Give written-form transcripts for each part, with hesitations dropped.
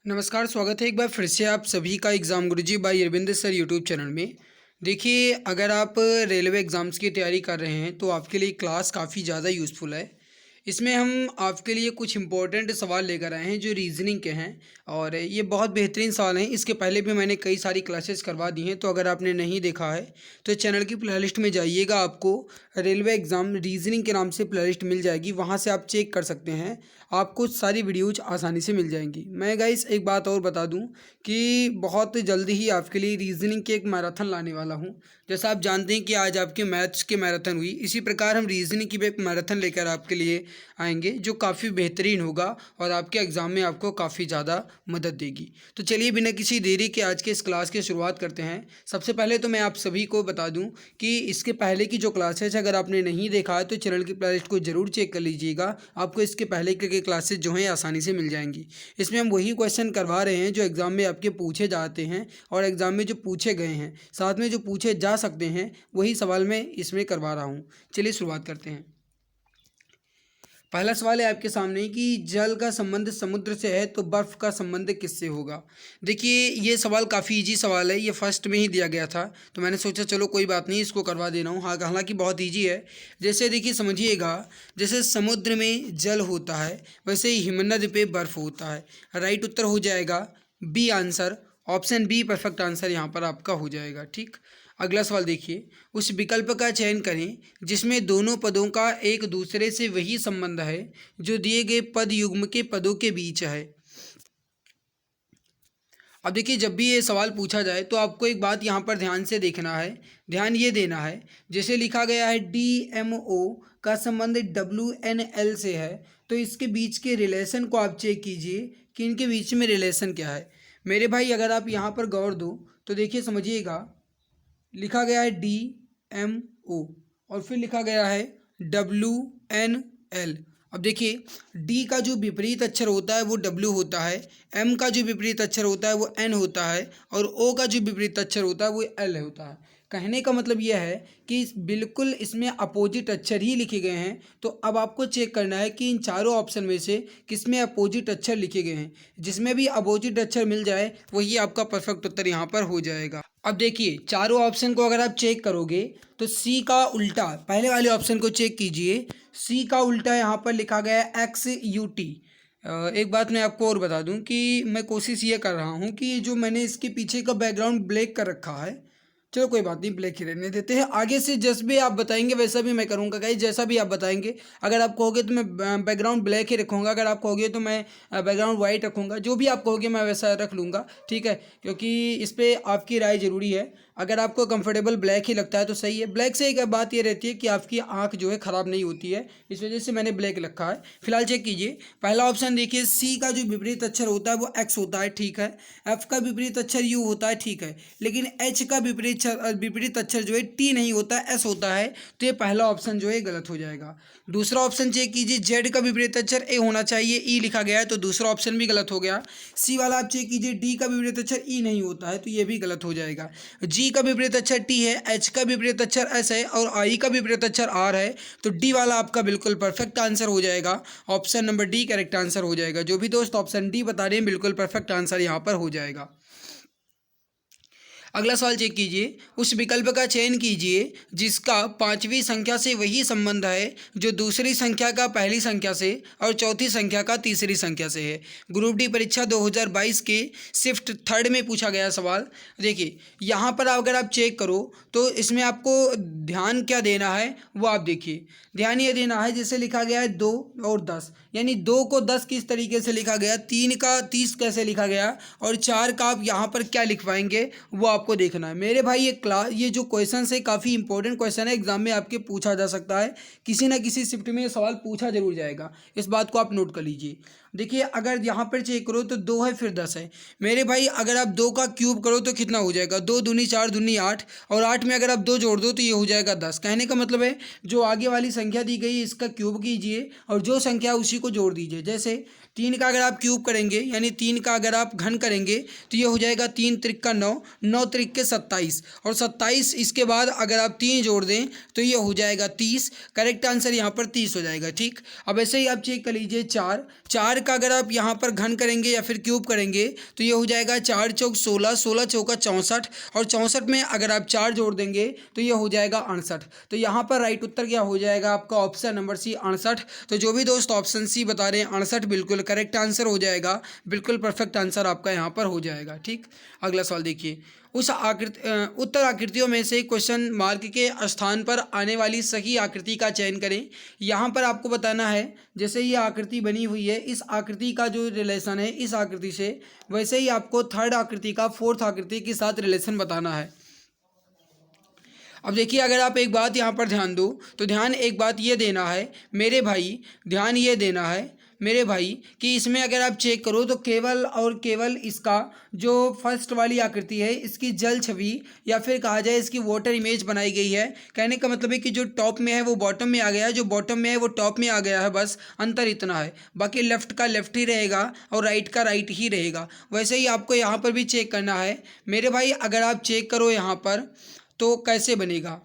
नमस्कार, स्वागत है एक बार फिर से आप सभी का exam Guruji by Arvind sir YouTube channel में। देखिए, अगर आप रेलवे एग्ज़ाम्स की तैयारी कर रहे हैं तो आपके लिए क्लास काफ़ी ज़्यादा यूज़फुल है। इसमें हम आपके लिए कुछ इम्पोर्टेंट सवाल लेकर आए हैं जो रीज़निंग के हैं और ये बहुत बेहतरीन सवाल हैं। इसके पहले भी मैंने कई सारी क्लासेस करवा दी हैं, तो अगर आपने नहीं देखा है तो चैनल की प्लेलिस्ट में जाइएगा, आपको रेलवे एग्ज़ाम रीज़निंग के नाम से प्लेलिस्ट मिल जाएगी, वहाँ से आप चेक कर सकते हैं। आपको सारी वीडियोज आसानी से मिल जाएंगी। मैं गाइस एक बात और बता दूं कि बहुत जल्दी ही आपके लिए रीजनिंग के एक मैराथन लाने वाला हूं। जैसा आप जानते हैं कि आज आपके मैथ्स के मैराथन हुई, इसी प्रकार हम रीजनिंग की भी एक मैराथन लेकर आपके लिए आएंगे जो काफ़ी बेहतरीन होगा और आपके एग्ज़ाम में आपको काफ़ी ज़्यादा मदद देगी। तो चलिए बिना किसी देरी के आज के इस क्लास की शुरुआत करते हैं। सबसे पहले तो मैं आप सभी को बता दूं कि इसके पहले की जो क्लासेस अगर आपने नहीं देखा है तो चैनल की प्लेलिस्ट को ज़रूर चेक कर लीजिएगा। आपको इसके पहले के क्लासेस जो हैं आसानी से मिल जाएंगी। इसमें हम वही क्वेश्चन करवा रहे हैं जो एग्ज़ाम में आपके पूछे जाते हैं और एग्ज़ाम में जो पूछे गए हैं, साथ में जो पूछे जा सकते हैं, वही सवाल मैं इसमें करवा रहा हूँ। चलिए शुरुआत करते हैं। पहला सवाल है आपके सामने कि जल का संबंध समुद्र से है तो बर्फ़ का संबंध किससे होगा। देखिए, ये सवाल काफ़ी इजी सवाल है, ये फर्स्ट में ही दिया गया था, तो मैंने सोचा चलो कोई बात नहीं, इसको करवा दे रहा हूँ। हाँ, हालांकि बहुत इजी है। जैसे देखिए समझिएगा, जैसे समुद्र में जल होता है वैसे ही हिमनद पे बर्फ़ होता है। राइट उत्तर हो जाएगा B answer, option B perfect answer यहाँ पर आपका हो जाएगा। ठीक, अगला सवाल देखिए, उस विकल्प का चयन करें जिसमें दोनों पदों का एक दूसरे से वही संबंध है जो दिए गए पद युग्म के पदों के बीच है। अब देखिए, जब भी ये सवाल पूछा जाए तो आपको एक बात यहाँ पर ध्यान से देखना है, ध्यान ये देना है, जैसे लिखा गया है DMO का संबंध WNL से है, तो इसके बीच के रिलेशन को आप चेक कीजिए कि इनके बीच में रिलेशन क्या है। मेरे भाई, अगर आप यहाँ पर गौर दो तो देखिए समझिएगा, लिखा गया है DMO और फिर लिखा गया है WNL। अब देखिए, डी का जो विपरीत अक्षर होता है वो W होता है, M का जो विपरीत अक्षर होता है वो N होता है और O का जो विपरीत अक्षर होता है वो L होता है। कहने का मतलब यह है कि बिल्कुल इसमें अपोजिट अक्षर ही लिखे गए हैं। तो अब आपको चेक करना है कि इन चारों ऑप्शन में से किसमें अपोजिट अक्षर लिखे गए हैं। जिसमें भी अपोजिट अक्षर मिल जाए वही आपका परफेक्ट उत्तर यहाँ पर हो जाएगा। अब देखिए, चारों ऑप्शन को अगर आप चेक करोगे तो सी का उल्टा, पहले वाले ऑप्शन को चेक कीजिए, सी का उल्टा यहाँ पर लिखा गया है XUT। एक बात मैं आपको और बता दूं कि मैं कोशिश ये कर रहा हूँ कि जो मैंने इसके पीछे का बैकग्राउंड ब्लैक कर रखा है, चलो कोई बात नहीं, ब्लैक ही रहने देते हैं। आगे से जैसे भी आप बताएंगे वैसा भी मैं करूँगा गाइस, जैसा भी आप बताएंगे। अगर आप कहोगे तो मैं बैकग्राउंड ब्लैक ही रखूँगा, अगर आप कहोगे तो मैं बैकग्राउंड वाइट रखूँगा, जो भी आप कहोगे मैं वैसा रख लूँगा। ठीक है, क्योंकि इस पर आपकी राय ज़रूरी है। अगर आपको कंफर्टेबल ब्लैक ही लगता है तो सही है। ब्लैक से एक बात ये रहती है कि आपकी आंख जो है ख़राब नहीं होती है, इस वजह से मैंने ब्लैक रखा है। फिलहाल चेक कीजिए, पहला ऑप्शन देखिए, सी का जो विपरीत अक्षर होता है वो एक्स होता है, ठीक है। एफ का विपरीत अक्षर यू होता है, ठीक है। लेकिन एच का विपरीत अक्षर जो है टी नहीं होता है, एस होता है। तो ये पहला ऑप्शन जो है गलत हो जाएगा। दूसरा ऑप्शन चेक कीजिए, जेड का विपरीत अक्षर ए होना चाहिए, ई लिखा गया है, तो दूसरा ऑप्शन भी गलत हो गया। सी वाला आप चेक कीजिए, डी का विपरीत अक्षर ई नहीं होता है, तो ये भी गलत हो जाएगा। जी का विपरीत अक्षर टी है, एच का विपरीत अक्षर एस है और आई का विपरीत अक्षर आर है, तो डी वाला आपका बिल्कुल परफेक्ट आंसर हो जाएगा। Option number D correct answer हो जाएगा। जो भी दोस्त ऑप्शन डी बता रहे हैं बिल्कुल परफेक्ट आंसर यहाँ पर हो जाएगा। अगला सवाल चेक कीजिए, उस विकल्प का चयन कीजिए जिसका पांचवी संख्या से वही संबंध है जो दूसरी संख्या का पहली संख्या से और चौथी संख्या का तीसरी संख्या से है। ग्रुप डी परीक्षा 2022 के शिफ्ट थर्ड में पूछा गया सवाल। देखिए, यहाँ पर अगर आप चेक करो तो इसमें आपको ध्यान क्या देना है वो आप देखिए। ध्यान ये देना है, जैसे लिखा गया है 2 और 10, यानी 2 को 10 किस तरीके से लिखा गया, 3 का 30 कैसे लिखा गया और 4 का आप यहाँ पर क्या लिखवाएंगे वो आपको देखना है। मेरे भाई, ये जो क्वेश्चन है काफ़ी इंपॉर्टेंट क्वेश्चन है, एग्जाम में आपके पूछा जा सकता है, किसी ना किसी शिफ्ट में ये सवाल पूछा जरूर जाएगा, इस बात को आप नोट कर लीजिए। देखिए, अगर यहाँ पर चेक करो तो 2 है फिर 10 है। मेरे भाई, अगर आप 2 का क्यूब करो तो कितना हो जाएगा, 2 दूनी 4 दूनी 8 और 8 में अगर आप 2 जोड़ दो तो ये हो जाएगा 10। कहने का मतलब है जो आगे वाली संख्या दी गई इसका क्यूब कीजिए और जो संख्या उसी को जोड़ दीजिए। जैसे 3 का अगर आप क्यूब करेंगे यानी 3 का अगर आप घन करेंगे तो ये हो जाएगा 3 त्रिक का 9, 9 त्रिक के 27 और 27 इसके बाद अगर आप 3 जोड़ दें तो ये हो जाएगा 30। करेक्ट आंसर यहाँ पर 30 हो जाएगा। ठीक, अब ऐसे ही आप चेक कर लीजिए 4 4 का अगर आप यहाँ पर घन करेंगे या फिर क्यूब करेंगे तो ये हो जाएगा 4 चौक 16, 16 चौका 64, और 64 में अगर आप 4 जोड़ देंगे तो ये हो जाएगा 68। तो यहाँ पर राइट उत्तर क्या हो जाएगा आपका ऑप्शन नंबर सी 68। तो जो भी दोस्त ऑप्शन सी बता रहे हैं 68 बिल्कुल करेक्ट आंसर हो जाएगा, बिल्कुल परफेक्ट आंसर आपका यहाँ पर हो जाएगा। ठीक, अगला सवाल देखिए, उस उत्तर आकृतियों में से क्वेश्चन मार्क के स्थान पर आने वाली सही आकृति का चयन करें। यहाँ पर आपको बताना है, जैसे ये आकृति बनी हुई है, इस आकृति का जो रिलेशन है इस आकृति से, वैसे ही आपको थर्ड आकृति का फोर्थ आकृति के साथ रिलेशन बताना है। अब देखिए, अगर आप एक बात यहाँ पर ध्यान दो तो ध्यान एक बात ये देना है मेरे भाई, ध्यान ये देना है मेरे भाई कि इसमें अगर आप चेक करो तो केवल और केवल इसका जो फर्स्ट वाली आकृति है इसकी जल छवि या फिर कहा जाए इसकी वाटर इमेज बनाई गई है। कहने का मतलब है कि जो टॉप में है वो बॉटम में आ गया है, जो बॉटम में है वो टॉप में आ गया है, बस अंतर इतना है। बाकी लेफ्ट का लेफ्ट ही रहेगा और राइट का राइट ही रहेगा। वैसे ही आपको यहाँ पर भी चेक करना है मेरे भाई। अगर आप चेक करो यहाँ पर तो कैसे बनेगा,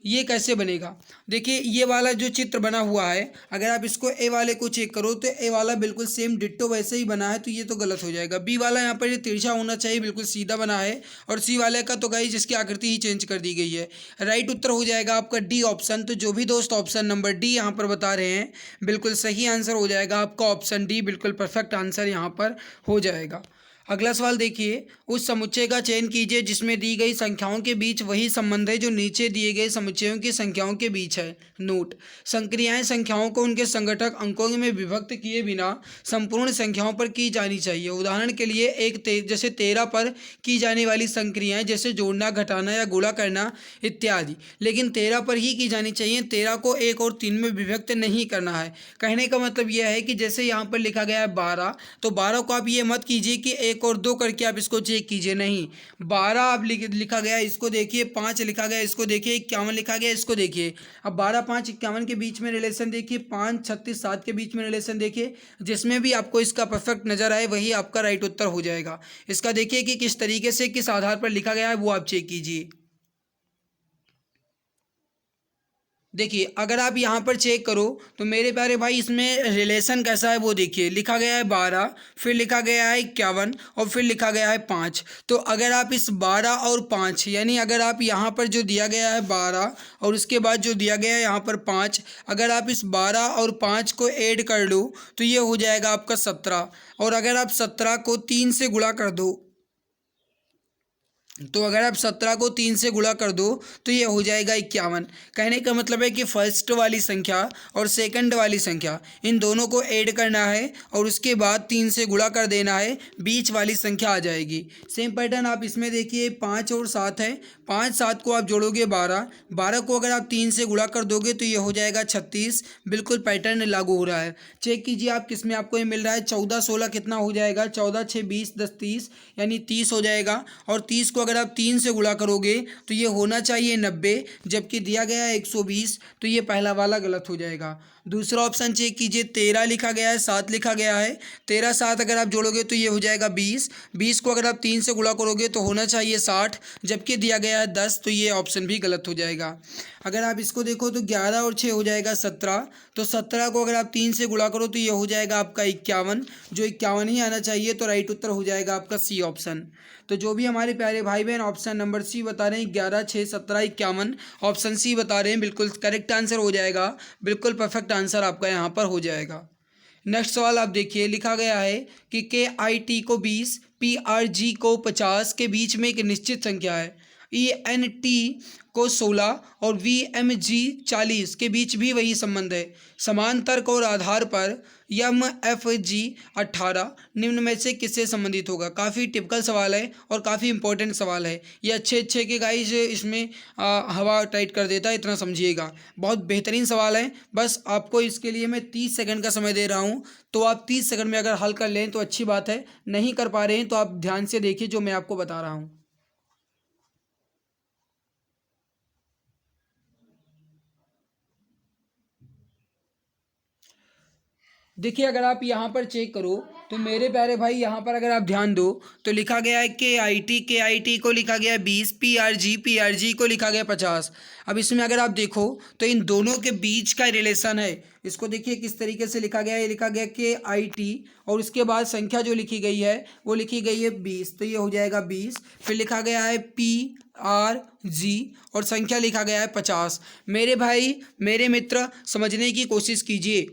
ये कैसे बनेगा, देखिए ये वाला जो चित्र बना हुआ है, अगर आप इसको ए वाले को चेक करो तो ए वाला बिल्कुल सेम डिट्टो वैसे ही बना है, तो ये तो गलत हो जाएगा। बी वाला यहाँ पर ये तिरछा होना चाहिए, बिल्कुल सीधा बना है। और सी वाले का तो गाइस इसकी आकृति ही चेंज कर दी गई है। राइट उत्तर हो जाएगा आपका डी ऑप्शन। तो जो भी दोस्त ऑप्शन नंबर डी यहाँ पर बता रहे हैं बिल्कुल सही आंसर हो जाएगा आपका ऑप्शन डी, बिल्कुल परफेक्ट आंसर यहाँ पर हो जाएगा। अगला सवाल देखिए, उस समुच्चय का चयन कीजिए जिसमें दी गई संख्याओं के बीच वही संबंध है जो नीचे दिए गए समुच्चयों की संख्याओं के बीच है। नोट, संक्रियाएं संख्याओं को उनके संगठक अंकों में विभक्त किए बिना संपूर्ण संख्याओं पर की जानी चाहिए। उदाहरण के लिए जैसे 13 पर की जाने वाली संक्रियाएं जैसे जोड़ना, घटाना या गुणा करना इत्यादि, लेकिन 13 पर ही की जानी चाहिए। 13 को 1 और 3 में विभक्त नहीं करना है। कहने का मतलब यह है कि जैसे यहाँ पर लिखा गया है 12, तो 12 को आप ये मत कीजिए कि 1 और 2 करके आप इसको चेक कीजिए, नहीं। 12 आप लिखा गया इसको देखिए, 5 लिखा गया इसको देखिए, 51 लिखा गया इसको देखिए। अब 12, 5, 51 के बीच में रिलेशन देखिए, 5, 36, 7 के बीच में रिलेशन देखिए। जिसमें भी आपको इसका परफेक्ट नजर आए वही आपका राइट उत्तर हो जाएगा। इसका देखिए कि किस तरीके से किस आधार पर लिखा गया है वो आप चेक कीजिए। देखिए, अगर आप यहाँ पर चेक करो तो मेरे प्यारे भाई इसमें रिलेशन कैसा है वो देखिए। लिखा गया है 12, फिर लिखा गया है 51 और फिर लिखा गया है 5। तो अगर आप इस 12 और 5 यानी अगर आप यहाँ पर जो दिया गया है 12 और उसके बाद जो दिया गया है यहाँ पर 5, अगर आप इस 12 और 5 को ऐड कर लो तो ये हो जाएगा आपका 17। और अगर आप 17 को 3 से गुणा कर दो, तो अगर आप 17 को 3 से गुणा कर दो तो ये हो जाएगा 51। कहने का मतलब है कि फर्स्ट वाली संख्या और सेकंड वाली संख्या इन दोनों को ऐड करना है और उसके बाद 3 से गुणा कर देना है, बीच वाली संख्या आ जाएगी। सेम पैटर्न आप इसमें देखिए, 5 और 7 है, 5 7 को आप जोड़ोगे 12, 12 को अगर आप 3 से गुणा कर दोगे तो ये हो जाएगा 36। बिल्कुल पैटर्न लागू हो रहा है। चेक कीजिए आप किस में आपको ये मिल रहा है। 14 16 कितना हो जाएगा, 14 6 20 10 30 यानी 30 हो जाएगा। और 30 को अगर आप 3 से गुणा करोगे तो ये होना चाहिए 90, जबकि दिया गया है 120, तो ये पहला वाला गलत हो जाएगा। दूसरा ऑप्शन चेक कीजिए, 13 लिखा गया है, 7 लिखा गया है, 13 7 अगर आप जोड़ोगे तो ये हो जाएगा 20, 20 को अगर आप 3 से गुणा करोगे तो होना चाहिए 60, जबकि दिया गया है 10, तो ये ऑप्शन भी गलत हो जाएगा। अगर आप इसको देखो तो 11 और 6 हो जाएगा 17, तो 17 को अगर आप 3 से गुणा करो तो ये हो जाएगा आपका 51, जो 51 ही आना चाहिए, तो राइट उत्तर हो जाएगा आपका सी ऑप्शन। तो जो भी हमारे प्यारे भाई बहन ऑप्शन नंबर सी बता रहे हैं 11 6 17 51, ऑप्शन सी बता रहे हैं, बिल्कुल करेक्ट आंसर हो जाएगा, बिल्कुल परफेक्ट आंसर आपका यहाँ पर हो जाएगा। नेक्स्ट सवाल आप देखिए, लिखा गया है कि KIT को 20, PRG को 50 के बीच में एक निश्चित संख्या है, ENT को 16 और VMG 40 के बीच भी वही संबंध है। समान तर्क और आधार पर MFG 18 निम्न में से किससे संबंधित होगा। काफ़ी टिपिकल सवाल है और काफ़ी इंपॉर्टेंट सवाल है ये। अच्छे के गाइस इसमें हवा टाइट कर देता है, इतना समझिएगा। बहुत बेहतरीन सवाल है। बस आपको इसके लिए मैं 30 सेकंड का समय दे रहा हूँ, तो आप 30 सेकंड में अगर हल कर लें तो अच्छी बात है। नहीं कर पा रहे हैं तो आप ध्यान से देखिए जो मैं आपको बता रहा हूँ। देखिए अगर आप यहाँ पर चेक करो तो मेरे प्यारे भाई यहाँ पर अगर आप ध्यान दो तो लिखा गया है के आई टी को लिखा गया है 20, पी आर जी को लिखा गया 50। अब इसमें अगर आप देखो तो इन दोनों के बीच का रिलेशन है, इसको देखिए किस तरीके से लिखा गया है। लिखा गया के आई टी और उसके बाद संख्या जो लिखी गई है वो लिखी गई है 20, तो ये हो जाएगा 20। फिर लिखा गया है पी आर जी और संख्या लिखा गया है 50। मेरे भाई मेरे मित्र समझने की कोशिश कीजिए,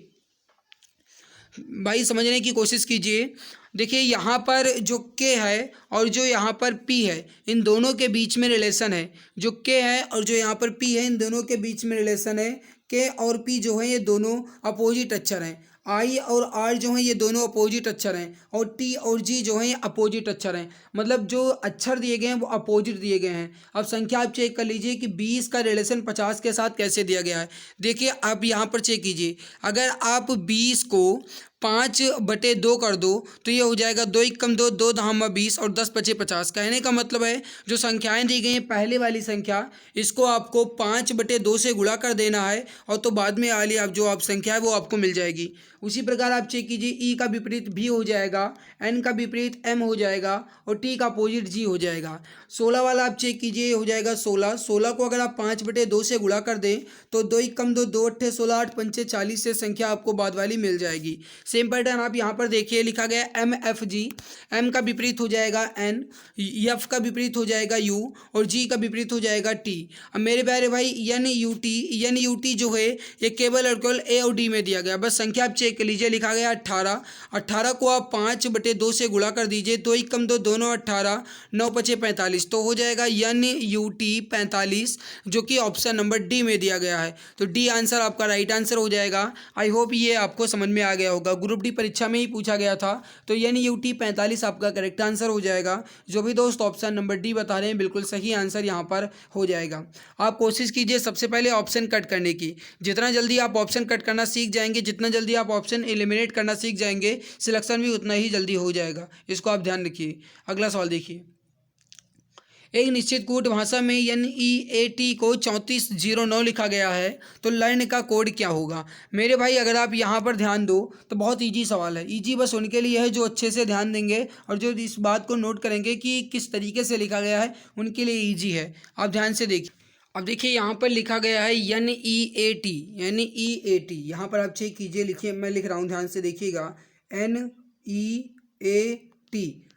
भाई समझने की कोशिश कीजिए। देखिए यहाँ पर जो के है और जो यहाँ पर पी है इन दोनों के बीच में रिलेशन है। जो के है और जो यहाँ पर पी है इन दोनों के बीच में रिलेशन है। के और पी जो है ये दोनों अपोजिट अक्षर हैं। आई और आर जो हैं ये दोनों अपोजिट अक्षर हैं और टी और जी जो हैं ये अपोजिट अक्षर हैं। मतलब जो अक्षर दिए गए हैं वो अपोजिट दिए गए हैं। अब संख्या आप चेक कर लीजिए कि 20 का रिलेशन 50 के साथ कैसे दिया गया है। देखिए आप यहाँ पर चेक कीजिए, अगर आप 20 को 5/2 कर दो तो ये हो जाएगा 2 एकम 2, 2 दहामा 20 और 10 पचे 50। कहने का मतलब है जो संख्याएं दी गई हैं पहले वाली संख्या इसको आपको 5/2 से गुणा कर देना है और तो बाद में वाली आप जो आप संख्या है वो आपको मिल जाएगी। उसी प्रकार आप चेक कीजिए, ई का विपरीत भी हो जाएगा, एन का विपरीत एम हो जाएगा और टी का अपोजिट जी हो जाएगा। 16 वाला आप चेक कीजिए हो जाएगा 16। 16 को अगर आप 5/2 से गुणा कर दें तो 2 एकम 2, 2 अट्ठे 16, 8 पंचे 40 से संख्या आपको बाद वाली मिल जाएगी। सेम पैटर्न आप यहाँ पर देखिए, लिखा गया एम एफ जी। एम का विपरीत हो जाएगा एन, एफ का विपरीत हो जाएगा यू और जी का विपरीत हो जाएगा टी। अब मेरे प्यारे भाई एन यू टी जो है ये केवल और केवल ए और डी में दिया गया। बस संख्या आप चेक कर लीजिए, लिखा गया 18। 18 को आप 5/2 से गुणा कर दीजिए, 2 एकम 2, दोनों 18, 9 पचे 45 तो हो जाएगा एन यू टी 45, जो कि ऑप्शन नंबर डी में दिया गया है। तो डी आंसर आपका राइट आंसर हो जाएगा। आई होप ये आपको समझ में आ गया होगा, ग्रुप डी परीक्षा में ही पूछा गया था। तो एन यू टी 45 आपका करेक्ट आंसर हो जाएगा। जो भी दोस्त ऑप्शन नंबर डी बता रहे हैं बिल्कुल सही आंसर यहाँ पर हो जाएगा। आप कोशिश कीजिए सबसे पहले ऑप्शन कट करने की। जितना जल्दी आप ऑप्शन कट करना सीख जाएंगे, जितना जल्दी आप ऑप्शन एलिमिनेट करना सीख जाएंगे, सिलेक्शन भी उतना ही जल्दी हो जाएगा। इसको आप ध्यान रखिए। अगला सवाल देखिए, एक निश्चित कूट भाषा में NEAT को 3409 लिखा गया है, तो लर्न का कोड क्या होगा। मेरे भाई अगर आप यहाँ पर ध्यान दो तो बहुत इजी सवाल है। इजी बस उनके लिए है जो अच्छे से ध्यान देंगे और जो इस बात को नोट करेंगे कि किस तरीके से लिखा गया है, उनके लिए ईजी है। आप ध्यान से देखिए। अब देखिए यहाँ पर लिखा गया है NEAT। यहाँ पर आप चेक कीजिए, लिखिए, मैं लिख रहा हूँ, ध्यान से देखिएगा, NEAT।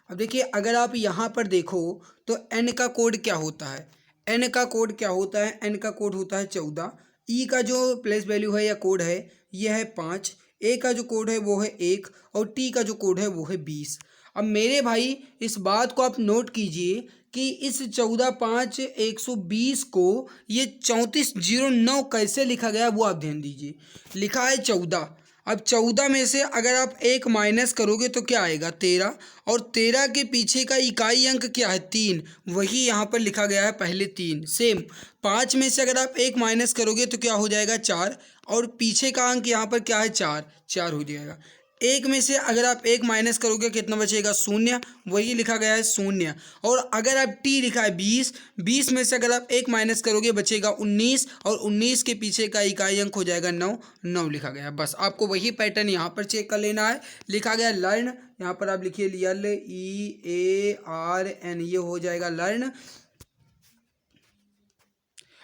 अब देखिए अगर आप यहाँ पर देखो तो एन का कोड क्या होता है। एन का कोड क्या होता है, एन का कोड होता है 14। ई का जो प्लेस वैल्यू है या कोड है यह है 5। ए का जो कोड है वो है 1 और टी का जो कोड है वो है 20। अब मेरे भाई इस बात को आप नोट कीजिए कि इस 14, 5, 120 को ये 3409 कैसे लिखा गया वो आप ध्यान दीजिए। लिखा है 14। अब 14 में से अगर आप 1 माइनस करोगे तो क्या आएगा 13, और 13 के पीछे का इकाई अंक क्या है 3, वही यहाँ पर लिखा गया है पहले 3। सेम 5 में से अगर आप 1 माइनस करोगे तो क्या हो जाएगा 4, और पीछे का अंक यहाँ पर क्या है 4 हो जाएगा। 1 में से अगर आप 1 माइनस करोगे कितना बचेगा 0, वही लिखा गया है 0। और अगर आप टी लिखा है 20 में से अगर आप 1 माइनस करोगे बचेगा 19, और 19 के पीछे का इकाई अंक हो जाएगा 9 लिखा गया है। बस आपको वही पैटर्न यहाँ पर चेक कर लेना है। लिखा गया लर्न, यहाँ पर आप लिखिए LEARN, ये हो जाएगा लर्न।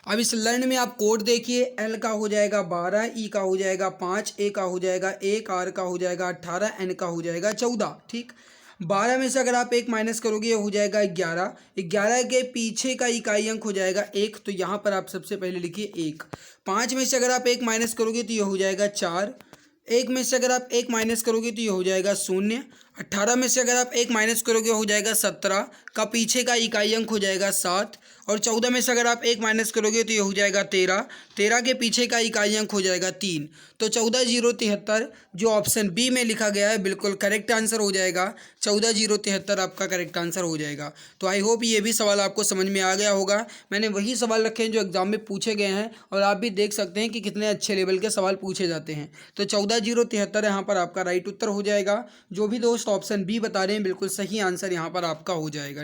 अब इस लर्न में आप कोड देखिए, एल का हो जाएगा 12, ई का हो जाएगा 5, ए का हो जाएगा 1, आर का हो जाएगा 18, एन का हो जाएगा 14। ठीक, 12 में से अगर आप 1 माइनस करोगे हो जाएगा 11। 11 के पीछे का इकाई अंक हो जाएगा 1, तो यहाँ पर आप सबसे पहले लिखिए 1। 5 में से अगर आप 1 माइनस करोगे तो ये हो जाएगा 4। 1 में से अगर आप 1 माइनस करोगे तो ये हो जाएगा 0। 18 में से अगर आप 1 माइनस करोगे हो जाएगा 17, का पीछे का इकाई अंक हो जाएगा 7। और 14 में से अगर आप 1 माइनस करोगे तो ये हो जाएगा 13। 13 के पीछे का इकाई अंक हो जाएगा 3। तो 14073 जो ऑप्शन बी में लिखा गया है बिल्कुल करेक्ट आंसर हो जाएगा। 14073 आपका करेक्ट आंसर हो जाएगा। तो आई होप ये भी सवाल आपको समझ में आ गया होगा। मैंने वही सवाल रखे हैं जो एग्जाम में पूछे गए हैं, और आप भी देख सकते हैं कि कितने अच्छे लेवल के सवाल पूछे जाते हैं। तो 14073 यहाँ पर आपका राइट उत्तर हो जाएगा। जो भी दोस्त ऑप्शन बी बता रहे हैं बिल्कुल सही आंसर यहाँ पर आपका हो जाएगा।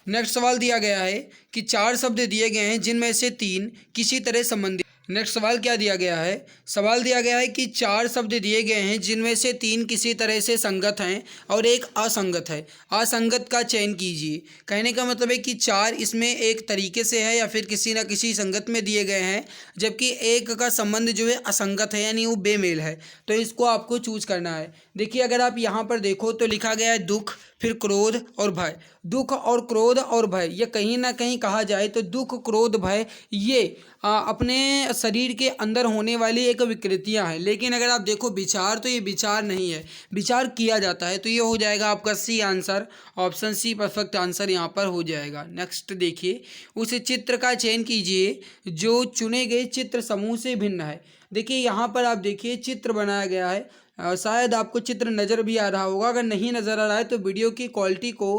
नेक्स्ट सवाल दिया गया है कि 4 शब्द दिए गए हैं जिनमें से 3 किसी तरह संबंधित। नेक्स्ट सवाल क्या दिया गया है? सवाल दिया गया है कि 4 शब्द दिए गए हैं जिनमें से 3 किसी तरह से संगत हैं और एक असंगत है। असंगत का चयन कीजिए। कहने का मतलब है कि 4 इसमें एक तरीके से है या फिर किसी न किसी संगत में दिए गए हैं, जबकि एक का संबंध जो है असंगत है, यानी वो बेमेल है। तो इसको आपको चूज करना है। देखिए, अगर आप यहाँ पर देखो तो लिखा गया है दुख, फिर क्रोध और भय। दुख और क्रोध और भय, ये कहीं ना कहीं कहा जाए तो दुख, क्रोध, भय ये अपने शरीर के अंदर होने वाली एक विकृतियां हैं। लेकिन अगर आप देखो विचार, तो ये विचार नहीं है, विचार किया जाता है। तो ये हो जाएगा आपका C answer, option C perfect answer यहाँ पर हो जाएगा। नेक्स्ट देखिए, उस चित्र का चयन कीजिए जो चुने गए चित्र समूह से भिन्न है। देखिए यहाँ पर आप देखिए चित्र बनाया गया है। शायद आपको चित्र नज़र भी आ रहा होगा। अगर नहीं नज़र आ रहा है तो वीडियो की क्वालिटी को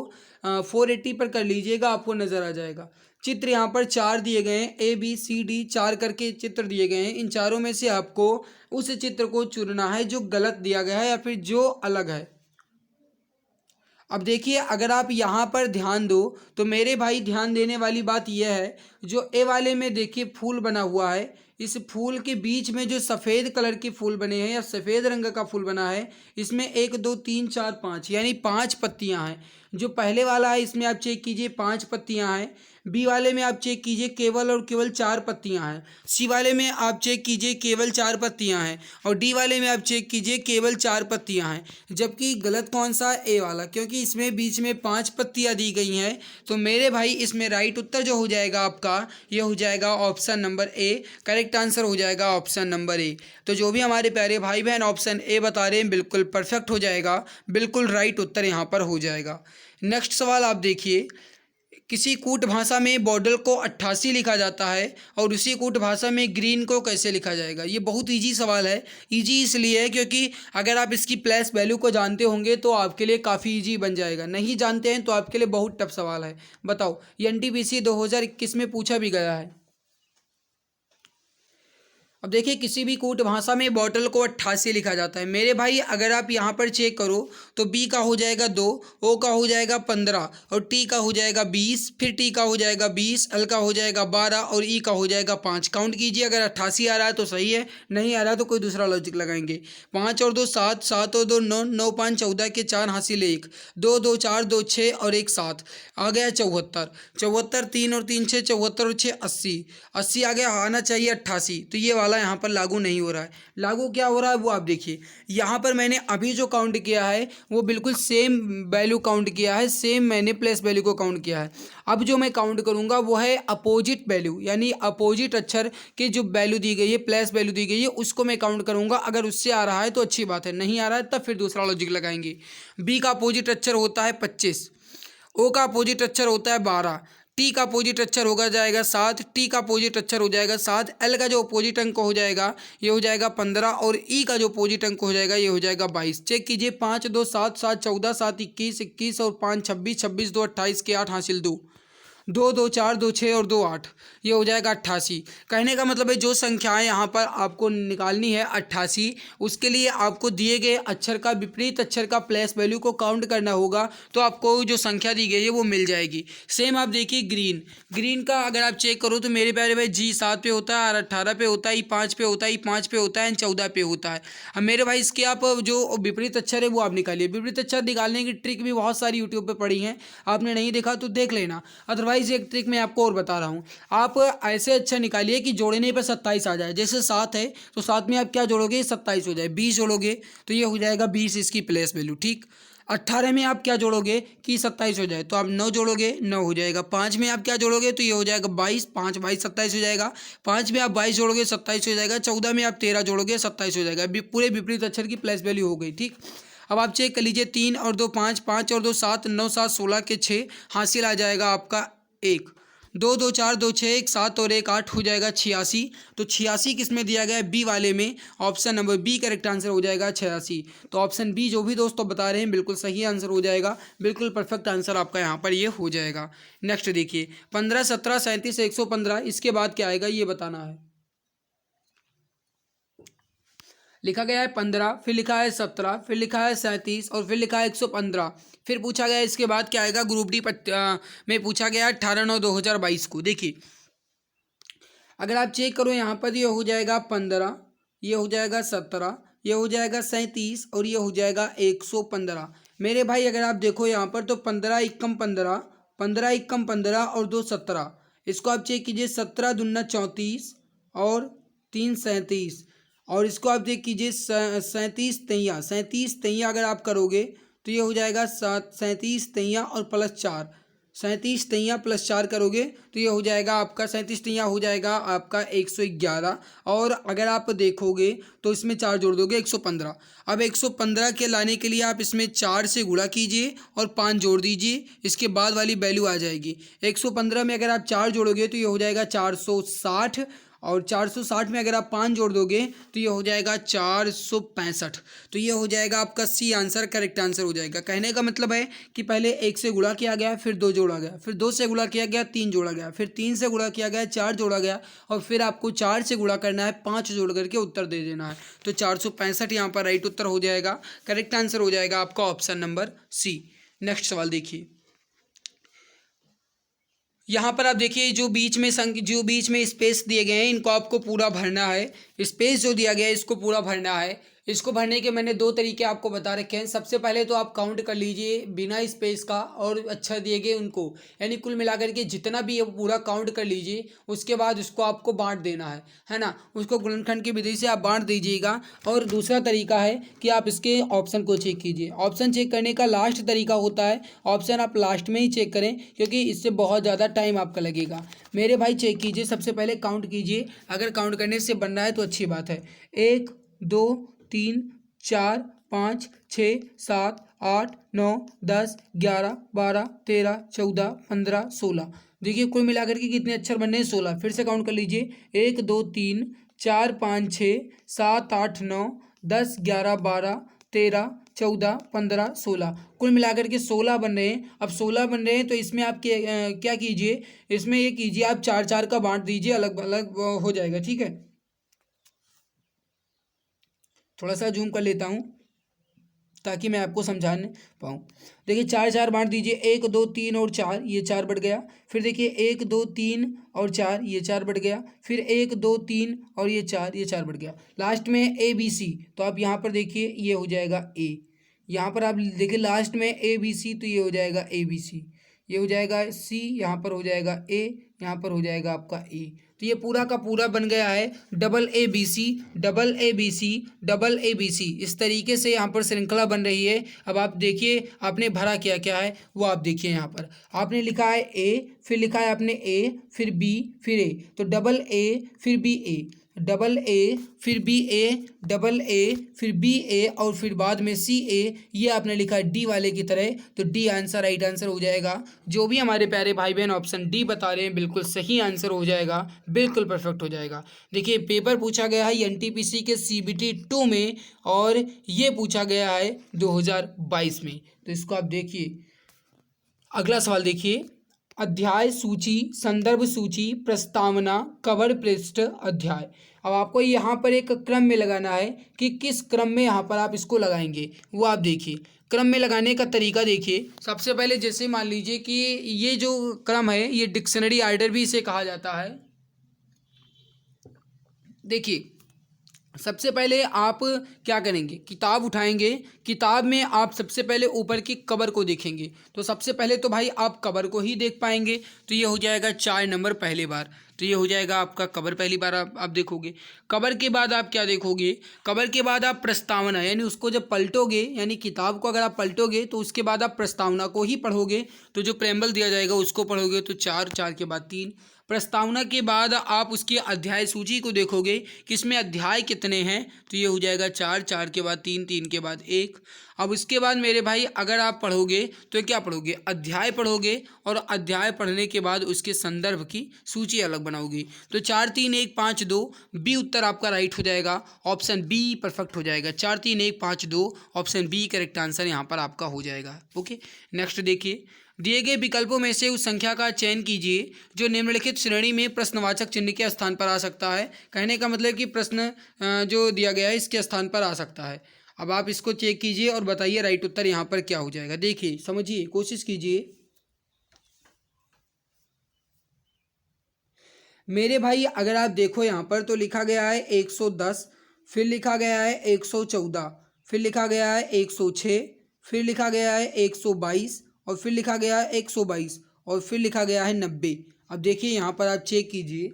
480 पर कर लीजिएगा, आपको नज़र आ जाएगा। चित्र यहाँ पर 4 दिए गए हैं, ABCD 4 करके चित्र दिए गए हैं। इन चारों में से आपको उस चित्र को चुनना है जो गलत दिया गया है या फिर जो अलग है। अब देखिए, अगर आप यहाँ पर ध्यान दो तो मेरे भाई ध्यान देने वाली बात यह है, जो ए वाले में देखिए फूल बना हुआ है, इस फूल के बीच में जो सफ़ेद कलर के फूल बने हैं या सफ़ेद रंग का फूल बना है, इसमें 1 2 3 4 5 यानी 5 पत्तियाँ हैं। जो पहले वाला है इसमें आप चेक कीजिए 5 पत्तियाँ हैं। बी वाले में आप चेक कीजिए केवल और केवल 4 पत्तियाँ हैं। सी वाले में आप चेक कीजिए केवल 4 पत्तियाँ हैं। और डी वाले में आप चेक कीजिए केवल 4 पत्तियाँ हैं। जबकि गलत कौन सा? ए वाला, क्योंकि इसमें बीच में 5 पत्तियाँ दी गई हैं। तो मेरे भाई इसमें राइट उत्तर जो हो जाएगा आपका, ये हो जाएगा option number A. Correct answer हो जाएगा ऑप्शन नंबर ए। तो जो भी हमारे प्यारे भाई बहन ऑप्शन ए बता रहे हैं बिल्कुल परफेक्ट हो जाएगा, बिल्कुल राइट उत्तर यहाँ पर हो जाएगा। नेक्स्ट सवाल आप देखिए, किसी कूट भाषा में बॉर्डर को 88 लिखा जाता है और उसी कूट भाषा में ग्रीन को कैसे लिखा जाएगा? ये बहुत इजी सवाल है। इजी इसलिए है क्योंकि अगर आप इसकी प्लेस वैल्यू को जानते होंगे तो आपके लिए काफ़ी इजी बन जाएगा। नहीं जानते हैं तो आपके लिए बहुत टफ सवाल है। बताओ, ये NTPC 2021 में पूछा भी गया है। अब देखिए, किसी भी कूट भाषा में बॉटल को 88 लिखा जाता है। मेरे भाई अगर आप यहाँ पर चेक करो तो बी का हो जाएगा 2, ओ का हो जाएगा 15 और टी का हो जाएगा 20, फिर टी का हो जाएगा 20, एल का हो जाएगा 12 और ई का हो जाएगा 5। काउंट कीजिए, अगर 88 आ रहा है तो सही है, नहीं आ रहा है तो कोई दूसरा लॉजिक लगाएंगे। 5 और 2 7, 7 और 2 9, 9 5 14 के 4 हासिल 1, 2 2 4 2 6 और 1 7, आ गया 74। 74 3 और 3 6, 74 और 6 80, 80 आ गया, आना चाहिए 88। तो ये वाला यहाँ पर लागू नहीं हो रहा है। लागू क्या हो रहा है वो आप देखिए, यहाँ पर मैंने अभी जो काउंट किया है वो बिल्कुल सेम वैल्यू काउंट किया है, सेम मैंने प्लेस वैल्यू को काउंट किया है। अब जो मैं काउंट करूँगा वो है अपोजिट वैल्यू, यानी अपोजिट अक्षर की जो वैल्यू दी गई है, प्लेस वैल्यू दी गई है, उसको मैं काउंट करूँगा। अगर उससे आ रहा है तो अच्छी बात है, नहीं आ रहा है तब फिर दूसरा लॉजिक लगाएंगे। बी का अपोजिट अक्षर होता है 25, ओ का अपोजिट अक्षर होता है 12, टी का अपोजिट अक्षर होगा जाएगा 7, टी का अपोजिट अक्षर हो जाएगा 7, एल का जो अपोजिट अंक हो जाएगा ये हो जाएगा 15 और ई का जो अपोजिट अंक हो जाएगा ये हो जाएगा 22। चेक कीजिए, 5 2 7 7 14, 7 21, 21 और 5 26, 26 2 28 के 8 हासिल 2, 2 2 4 2 6 और 2 8, ये हो जाएगा 88। कहने का मतलब है जो संख्याएं यहाँ पर आपको निकालनी है 88, उसके लिए आपको दिए गए अक्षर का विपरीत अक्षर का प्लेस वैल्यू को काउंट करना होगा, तो आपको जो संख्या दी गई है वो मिल जाएगी। सेम आप देखिए ग्रीन, ग्रीन का अगर आप चेक करो तो मेरे प्यारे भाई जी 7 पे होता है, आर 18 पे होता है, ई 5 पे होता है, ई 5 पे होता है, 14 पे होता है। अब मेरे भाई इसके आप जो विपरीत अक्षर है वो आप निकालिए। विपरीत अक्षर निकालने की ट्रिक भी बहुत सारी यूट्यूब पर पड़ी हैं, आपने नहीं देखा तो देख लेना। अदरवाइज एक ट्रिक मैं आपको और बता रहा हूँ, आप ऐसे अच्छा निकालिए कि जोड़ने पर 27 आ जाए। जैसे 7 है तो 7 में आप क्या जोड़ोगे? 27 हो जाए। 20 जोड़ोगे तो ये हो जाएगा 20 इसकी प्लेस वैल्यू, ठीक। 18 में आप क्या जोड़ोगे कि 27 हो जाए, तो आप 9 जोड़ोगे, 9 हो जाएगा। 5 में आप क्या जोड़ोगे तो ये हो जाएगा 22, 5 22 27 हो जाएगा। 5 में आप 22 जोड़ोगे 27 हो जाएगा। 14 में आप 13 जोड़ोगे 27 हो जाएगा। पूरे विपरीत अक्षर की प्लेस वैल्यू हो गई, ठीक। अब आप चेक कर लीजिए, 3 और 2 5, 5 और 2 7, 9 7 16 के 6 हासिल आ जाएगा आपका 1, 2 2 4 2 6 1 7 और 1 8 हो जाएगा 86। तो 86 किस में दिया गया है? बी वाले में। Option number B correct answer हो जाएगा 86। तो ऑप्शन बी जो भी दोस्तों बता रहे हैं बिल्कुल सही आंसर हो जाएगा, बिल्कुल परफेक्ट आंसर आपका यहाँ पर ये हो जाएगा। नेक्स्ट देखिए, 15 17 37 115, इसके बाद क्या आएगा ये बताना है। लिखा गया है 15, फिर लिखा है 17, फिर लिखा है 37 और फिर लिखा है 115। फिर पूछा गया इसके बाद क्या आएगा? ग्रुप डी में पूछा गया है 18/9/2022 को। देखिए, अगर आप चेक करो यहाँ पर, ये हो जाएगा 15, ये हो जाएगा 17, ये हो जाएगा 37 और ये हो जाएगा 115। मेरे भाई अगर आप देखो यहाँ पर तो 15 एकम 15, 15 एकम 15 और 2 17। इसको आप चेक कीजिए, 17 दूना 34 और 3 37। और इसको आप देख कीजिए 37 तैया, 37 तैया अगर आप करोगे तो ये हो जाएगा 37 तैया और प्लस 4, 37 तैया प्लस 4 करोगे तो ये हो जाएगा आपका 37 तैया हो जाएगा आपका 111। और अगर आप देखोगे तो इसमें 4 जोड़ दोगे 115। अब 115 के लाने के लिए आप इसमें 4 से गुणा कीजिए और 5 जोड़ दीजिए, इसके बाद वाली वैल्यू आ जाएगी। 115 में अगर आप 4 जोड़ोगे तो ये हो जाएगा 460, और 460 में अगर आप 5 जोड़ दोगे तो ये हो जाएगा 465। तो ये हो जाएगा आपका सी आंसर, करेक्ट आंसर हो जाएगा। कहने का मतलब है कि पहले 1 से गुणा किया गया, फिर 2 जोड़ा गया, फिर 2 से गुणा किया गया 3 जोड़ा गया, फिर 3 से गुणा किया गया 4 जोड़ा गया, और फिर आपको 4 से गुणा करना है, 5 जोड़ करके उत्तर दे देना है। तो 465 यहाँ पर राइट उत्तर हो जाएगा, करेक्ट आंसर हो जाएगा आपका ऑप्शन नंबर सी। नेक्स्ट सवाल देखिए, यहाँ पर आप देखिए जो बीच में स्पेस दिए गए हैं इनको आपको पूरा भरना है। स्पेस जो दिया गया है इसको पूरा भरना है। इसको भरने के मैंने 2 तरीके आपको बता रखे हैं। सबसे पहले तो आप काउंट कर लीजिए बिना स्पेस का और अक्षर दिए गए उनको, यानी कुल मिलाकर के जितना भी है वो पूरा काउंट कर लीजिए। उसके बाद उसको आपको बांट देना है ना, उसको गुणनखंड की विधि से आप बांट दीजिएगा। और दूसरा तरीका है कि आप इसके ऑप्शन को चेक कीजिए। ऑप्शन चेक करने का लास्ट तरीका होता है, ऑप्शन आप लास्ट में ही चेक करें क्योंकि इससे बहुत ज़्यादा टाइम आपका लगेगा। मेरे भाई चेक कीजिए, सबसे पहले काउंट कीजिए, अगर काउंट करने से बन रहा है तो अच्छी बात है। 1 2 3 4 5 6 7 8 9 10 11 12 13 14 15 16। देखिए कुल मिलाकर के कितने अक्षर बनने हैं, 16। फिर से काउंट कर लीजिए, 1 2 3 4 5 6 7 8 9 10 11 12 13 14 15 16। कुल मिलाकर के 16 बन रहे हैं। अब 16 बन रहे हैं तो इसमें आप क्या कीजिए, इसमें ये कीजिए आप 4 4 का बांट दीजिए, अलग अलग हो जाएगा। ठीक है, थोड़ा सा जूम कर लेता हूँ ताकि मैं आपको समझाने पाऊँ। देखिए 4 4 बांट दीजिए, 1 2 3 और 4, ये 4 बढ़ गया। फिर देखिए 1 2 3 और 4, ये 4 बढ़ गया। फिर 1 2 3 और ये 4, ये 4 बढ़ गया। लास्ट में ABC, तो आप यहाँ पर देखिए ये हो जाएगा A। यहाँ पर आप देखिए लास्ट में ABC, तो ये हो जाएगा ABC। ये हो जाएगा C, यहाँ पर हो जाएगा A, यहाँ पर हो जाएगा आपका A। तो ये पूरा का पूरा बन गया है double ABC, double ABC, double ABC। इस तरीके से यहाँ पर श्रृंखला बन रही है। अब आप देखिए आपने भरा क्या क्या है वो आप देखिए। यहाँ पर आपने लिखा है A, फिर लिखा है आपने A, फिर B, फिर A, तो डबल A फिर B A, डबल ए फिर बी ए, डबल ए फिर बी ए और फिर बाद में सी ए, ये आपने लिखा है डी वाले की तरह। तो डी आंसर राइट आंसर हो जाएगा। जो भी हमारे प्यारे भाई बहन ऑप्शन डी बता रहे हैं बिल्कुल सही आंसर हो जाएगा, बिल्कुल परफेक्ट हो जाएगा। देखिए पेपर पूछा गया है एनटीपीसी के CBT 2 में और ये पूछा गया है 2022 में। तो इसको आप देखिए। अगला सवाल देखिए, अध्याय सूची, संदर्भ सूची, प्रस्तावना, कवर पृष्ठ, अध्याय। अब आपको यहाँ पर एक क्रम में लगाना है कि किस क्रम में यहाँ पर आप इसको लगाएंगे वो आप देखिए। क्रम में लगाने का तरीका देखिए। सबसे पहले जैसे मान लीजिए कि ये जो क्रम है ये डिक्शनरी ऑर्डर भी इसे कहा जाता है। देखिए सबसे पहले आप क्या करेंगे, किताब उठाएंगे, किताब में आप सबसे पहले ऊपर की कवर को देखेंगे। तो सबसे पहले तो भाई आप कवर को ही देख पाएंगे, तो ये हो जाएगा 4 नंबर पहली बार। तो ये हो जाएगा आपका कवर पहली बार आप देखोगे। कवर के बाद आप क्या देखोगे, कवर के बाद आप प्रस्तावना, यानी उसको जब पलटोगे, यानी किताब को अगर आप पलटोगे तो उसके बाद आप प्रस्तावना को ही पढ़ोगे। तो जो प्रेम्बल दिया जाएगा उसको पढ़ोगे, तो 4, 4 के बाद 3। प्रस्तावना के बाद आप उसकी अध्याय सूची को देखोगे कि इसमें अध्याय कितने हैं, तो ये हो जाएगा 4, 4 के बाद 3, 3 के बाद 1। अब उसके बाद मेरे भाई अगर आप पढ़ोगे तो क्या पढ़ोगे, अध्याय पढ़ोगे, और अध्याय पढ़ने के बाद उसके संदर्भ की सूची अलग बनाओगे। तो 4 3 1 5 2 बी उत्तर आपका राइट हो जाएगा, ऑप्शन बी परफेक्ट हो जाएगा। 4 3 1 5 2 ऑप्शन बी करेक्ट आंसर यहाँ पर आपका हो जाएगा। ओके, नेक्स्ट देखिए, दिए गए विकल्पों में से उस संख्या का चयन कीजिए जो निम्नलिखित श्रेणी में प्रश्नवाचक चिन्ह के स्थान पर आ सकता है। कहने का मतलब कि प्रश्न जो दिया गया है इसके स्थान पर आ सकता है। अब आप इसको चेक कीजिए और बताइए राइट उत्तर यहाँ पर क्या हो जाएगा। देखिए समझिए, कोशिश कीजिए। मेरे भाई अगर आप देखो यहाँ पर तो लिखा गया है 110, फिर लिखा गया है 114, फिर लिखा गया है 106, फिर लिखा गया है 122 और फिर लिखा गया है 122 और फिर लिखा गया है 90। अब देखिए यहाँ पर आप चेक कीजिए,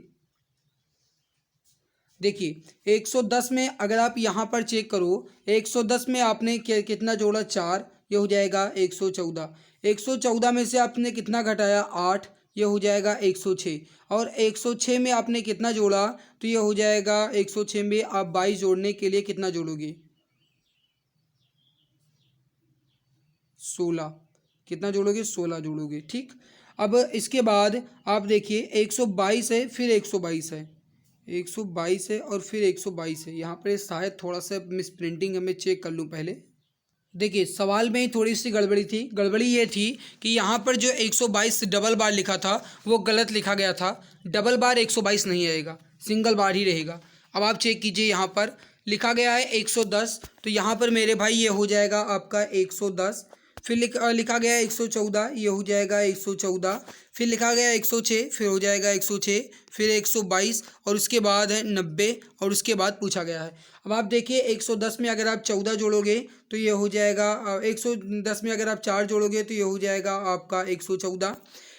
देखिए 110 में अगर आप यहाँ पर चेक करो, 110 में आपने कितना जोड़ा 4, ये हो जाएगा 114। 114 में से आपने कितना घटाया 8, ये हो जाएगा 106। और 106 में आपने कितना जोड़ा तो ये हो जाएगा 106 में आप 22 जोड़ने के लिए कितना जोड़ोगे 16, कितना जोड़ोगे 16 जोड़ोगे। ठीक, अब इसके बाद आप देखिए 122 है, फिर 122 है, 122 है और फिर 122 है। यहाँ पर शायद थोड़ा सा मिस प्रिंटिंग है, मैं चेक कर लूँ पहले। देखिए सवाल में ही थोड़ी सी गड़बड़ी थी। गड़बड़ी ये थी कि यहाँ पर जो 122 डबल बार लिखा था वो गलत लिखा गया था। डबल बार 122 नहीं आएगा, सिंगल बार ही रहेगा। अब आप चेक कीजिए, यहाँ पर लिखा गया है 110, तो यहाँ पर मेरे भाई ये हो जाएगा आपका 110। फिर लिखा गया है 114, ये हो जाएगा 114। फिर लिखा गया 106, फिर हो जाएगा 106, फिर 122 और उसके बाद है 90 और उसके बाद पूछा गया है। अब आप देखिए 110 में अगर आप 14 जोड़ोगे तो ये हो जाएगा 110 में अगर आप 4 जोड़ोगे तो ये हो जाएगा आपका 114।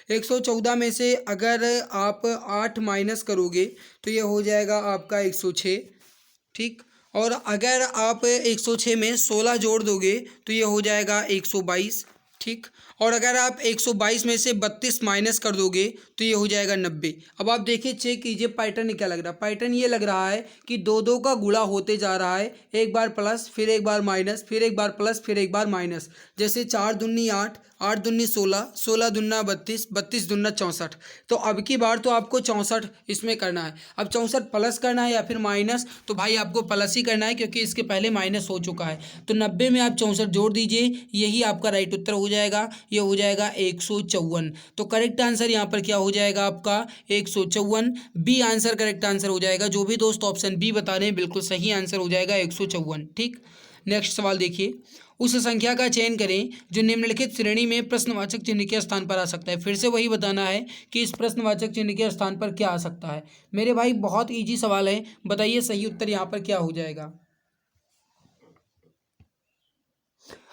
114 में से अगर आप 8 माइनस करोगे तो ये हो जाएगा आपका 106। ठीक, और अगर आप 106 में 16 जोड़ दोगे तो ये हो जाएगा 122। ठीक, और अगर आप 122 में से 32 माइनस कर दोगे तो ये हो जाएगा 90। अब आप देखिए चेक कीजिए पैटर्न क्या लग रहा है। पैटर्न ये लग रहा है कि दो दो का गुणा होते जा रहा है, एक बार प्लस फिर एक बार माइनस, फिर एक बार प्लस फिर एक बार माइनस। जैसे 4 दूनी 8, 8 दूनी 16, 16 दूना 32, 32 दूना 64। तो अब की बार तो आपको 64 इसमें करना है। अब 64 प्लस करना है या फिर माइनस, तो भाई आपको प्लस ही करना है क्योंकि इसके पहले माइनस हो चुका है। तो 90 में आप 64 जोड़ दीजिए, यही आपका राइट उत्तर हो जाएगा। ये हो जाएगा 154। तो करेक्ट आंसर यहाँ पर क्या हो जाएगा आपका 154। बी आंसर करेक्ट आंसर हो जाएगा। जो भी दोस्त ऑप्शन बी बता रहे हैं बिल्कुल सही आंसर हो जाएगा 154। ठीक, नेक्स्ट सवाल देखिए, उस संख्या का चयन करें जो निम्नलिखित श्रेणी में प्रश्नवाचक चिन्ह के स्थान पर आ सकता है। फिर से वही बताना है कि इस प्रश्नवाचक चिन्ह के स्थान पर क्या आ सकता है। मेरे भाई बहुत इजी सवाल है, बताइए सही उत्तर यहाँ पर क्या हो जाएगा।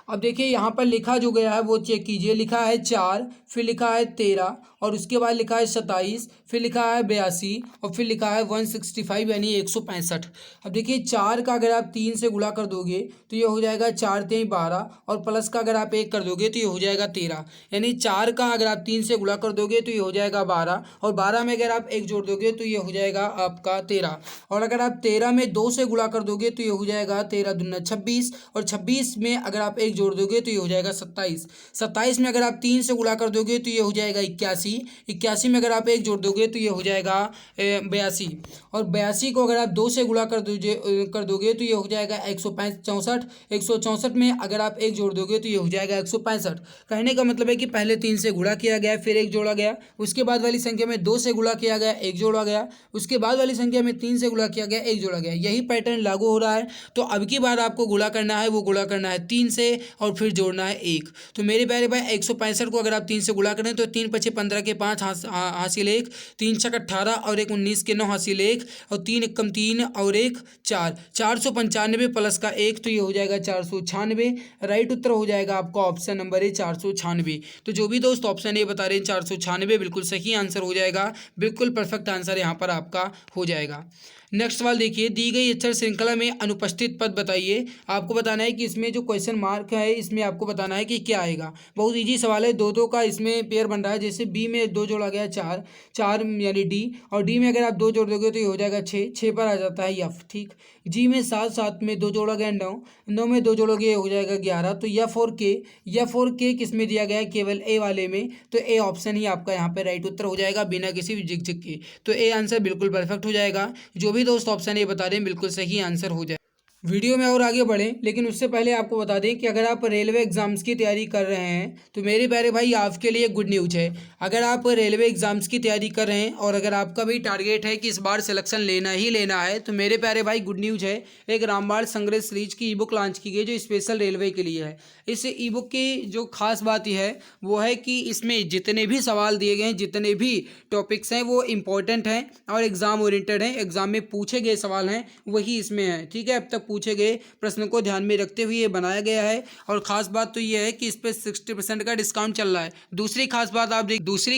अब देखिए यहाँ पर लिखा जो गया है वो चेक कीजिए। लिखा है 4, फिर लिखा है 13 और उसके बाद लिखा है 27, फिर लिखा है 82 और फिर लिखा है 165 यानी 165। अब देखिए 4 का अगर आप 3 से गुणा कर दोगे तो ये हो जाएगा 4 3 12 और प्लस का अगर आप 1 कर दोगे तो ये हो जाएगा 13। यानी 4 का अगर आप 3 से गुणा कर दोगे तो ये हो जाएगा 12 और 12 में अगर आप 1 जोड़ दोगे तो ये हो जाएगा आपका 13। और अगर आप 13 में 2 से गुणा कर दोगे तो ये हो जाएगा 13 दूना 26 और 26 में अगर आप 1 जोड़ दोगे तो ये हो जाएगा 27। 27 में अगर आप 3 से गुणा कर दोगे तो ये हो जाएगा 81। 81 में अगर आप 1 जोड़ दोगे तो ये हो जाएगा 82 और 82 को अगर आप 2 से गुणा कर दोगे तो ये हो जाएगा 164। 164 में अगर आप 1 जोड़ दोगे तो ये हो जाएगा 165। कहने का मतलब है कि पहले 3 से गुणा किया गया, फिर 1 जोड़ा गया, उसके बाद वाली संख्या में 2 से गुणा किया गया, 1 जोड़ा गया, उसके बाद वाली संख्या में 3 से गुणा किया गया, 1 जोड़ा गया। यही पैटर्न लागू हो रहा है। तो अब की बार आपको गुणा करना है, वो गुणा करना है 3 से और फिर जोड़ना है 1। तो मेरे प्यारे भाई 165 को अगर आप 3 से गुणा करें तो 3 पचे 15 के 5 हासिल 1, 3 छक 18 और 1 19 के 9 हासिल 1 और 3 एकम 3 और 1 4, 495 प्लस का 1 तो ये हो जाएगा 496। राइट उत्तर हो जाएगा आपका ऑप्शन नंबर है 496। तो जो भी दोस्त ऑप्शन ए बता रहे हैं 496 बिल्कुल सही आंसर हो जाएगा, बिल्कुल परफेक्ट आंसर यहाँ पर आपका हो जाएगा। नेक्स्ट सवाल देखिए, दी गई अक्षर श्रृंखला में अनुपस्थित पद बताइए। आपको बताना है कि इसमें जो क्वेश्चन मार्क है इसमें आपको बताना है कि क्या आएगा। बहुत इजी सवाल है, दो दो का इसमें पेयर बन रहा है। जैसे बी में 2 जोड़ा गया 4, 4 यानी डी, और डी में अगर आप 2 जोड़ दोगे तो ये हो जाएगा 6, 6 पर आ जाता है एफ। ठीक, जी में 7, 7 में 2 जोड़ा गया 9, 9 में 2 जोड़ोगे हो जाएगा 11। तो एफ और के, एफ और के किस में दिया गया है, केवल ए वाले में। तो ए ऑप्शन ही आपका यहाँ पे राइट उत्तर हो जाएगा बिना किसी भी झिकझिक के। तो ए आंसर बिल्कुल परफेक्ट हो जाएगा। जो भी दोस्त ऑप्शन ए बता रहे हैं बिल्कुल सही आंसर हो जाए। वीडियो में और आगे बढ़ें, लेकिन उससे पहले आपको बता दें कि अगर आप रेलवे एग्ज़ाम्स की तैयारी कर रहे हैं तो मेरे प्यारे भाई आपके लिए गुड न्यूज़ है। अगर आप रेलवे एग्ज़ाम्स की तैयारी कर रहे हैं और अगर आपका भी टारगेट है कि इस बार सिलेक्शन लेना ही लेना है, तो मेरे प्यारे भाई गुड न्यूज़ है। एक रामबाण संग्रह सीरीज की ई बुक लॉन्च की गई जो स्पेशल रेलवे के लिए है। इस ई बुक की जो खास बात यह है वो है कि इसमें जितने भी सवाल दिए गए हैं, जितने भी टॉपिक्स हैं वो इम्पोर्टेंट हैं और एग्ज़ाम ओरिएंटेड हैं। एग्ज़ाम में पूछे गए सवाल हैं वही इसमें है। ठीक है, अब तक पूछे गए प्रश्नों को ध्यान में रखते हुए ये बनाया गया है। और ख़ास बात तो ये है कि इस पर 60% का डिस्काउंट चल रहा है। दूसरी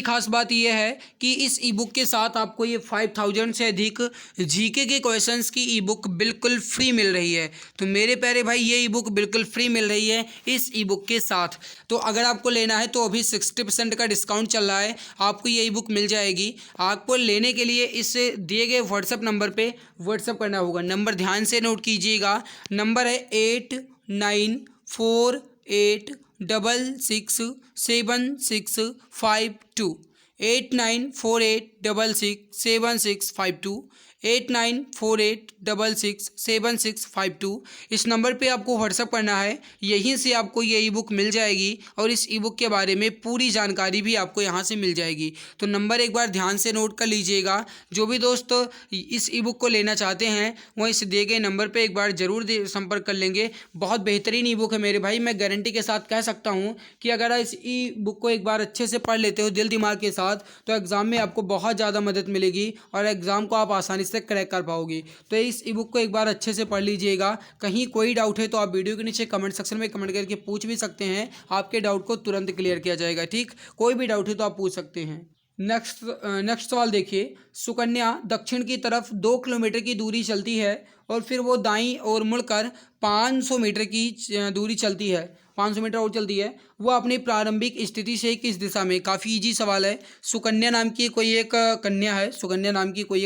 खास बात ये है कि इस ई बुक के साथ आपको ये 5000 से अधिक जीके के क्वेश्चंस की ई बुक बिल्कुल फ्री मिल रही है। तो मेरे प्यारे भाई ये ई बुक बिल्कुल फ्री मिल रही है इस ई बुक के साथ। तो अगर आपको लेना है तो अभी 60% का डिस्काउंट चल रहा है, आपको ये ई बुक मिल जाएगी। आपको लेने के लिए इस दिए गए व्हाट्सएप नंबर पे व्हाट्सएप करना होगा। नंबर ध्यान से नोट कीजिएगा, नंबर है 8948667652, 8948667652, 8948667652। इस नंबर पे आपको व्हाट्सअप करना है, यहीं से आपको ये ई बुक मिल जाएगी और इस ई बुक के बारे में पूरी जानकारी भी आपको यहाँ से मिल जाएगी। तो नंबर एक बार ध्यान से नोट कर लीजिएगा। जो भी दोस्त इस ई बुक को लेना चाहते हैं वो इस दिए गए नंबर पे एक बार ज़रूर संपर्क कर लेंगे। बहुत बेहतरीन ई बुक है मेरे भाई, मैं गारंटी के साथ कह सकता हूँ कि अगर इस ई बुक को एक बार अच्छे से पढ़ लेते हो दिल दिमाग के साथ तो एग्ज़ाम में आपको बहुत ज़्यादा मदद मिलेगी और एग्ज़ाम को आप आसानी से क्रैक कर पाओगे। तो इस ई बुक को एक बार अच्छे से पढ़ लीजिएगा। कहीं कोई डाउट है तो आप वीडियो के नीचे कमेंट सेक्शन में कमेंट करके पूछ भी सकते हैं, आपके डाउट को तुरंत क्लियर किया जाएगा। ठीक, कोई भी डाउट है तो आप पूछ सकते हैं। नेक्स्ट सवाल देखिए, सुकन्या दक्षिण की तरफ 2 किलोमीटर की दूरी चलती है और फिर वो दाईं ओर मुड़कर 500 मीटर की दूरी चलती है, 500 मीटर और चलती है। वो अपनी प्रारंभिक स्थिति से किस दिशा में, काफ़ी इजी सवाल है। सुकन्या नाम की कोई एक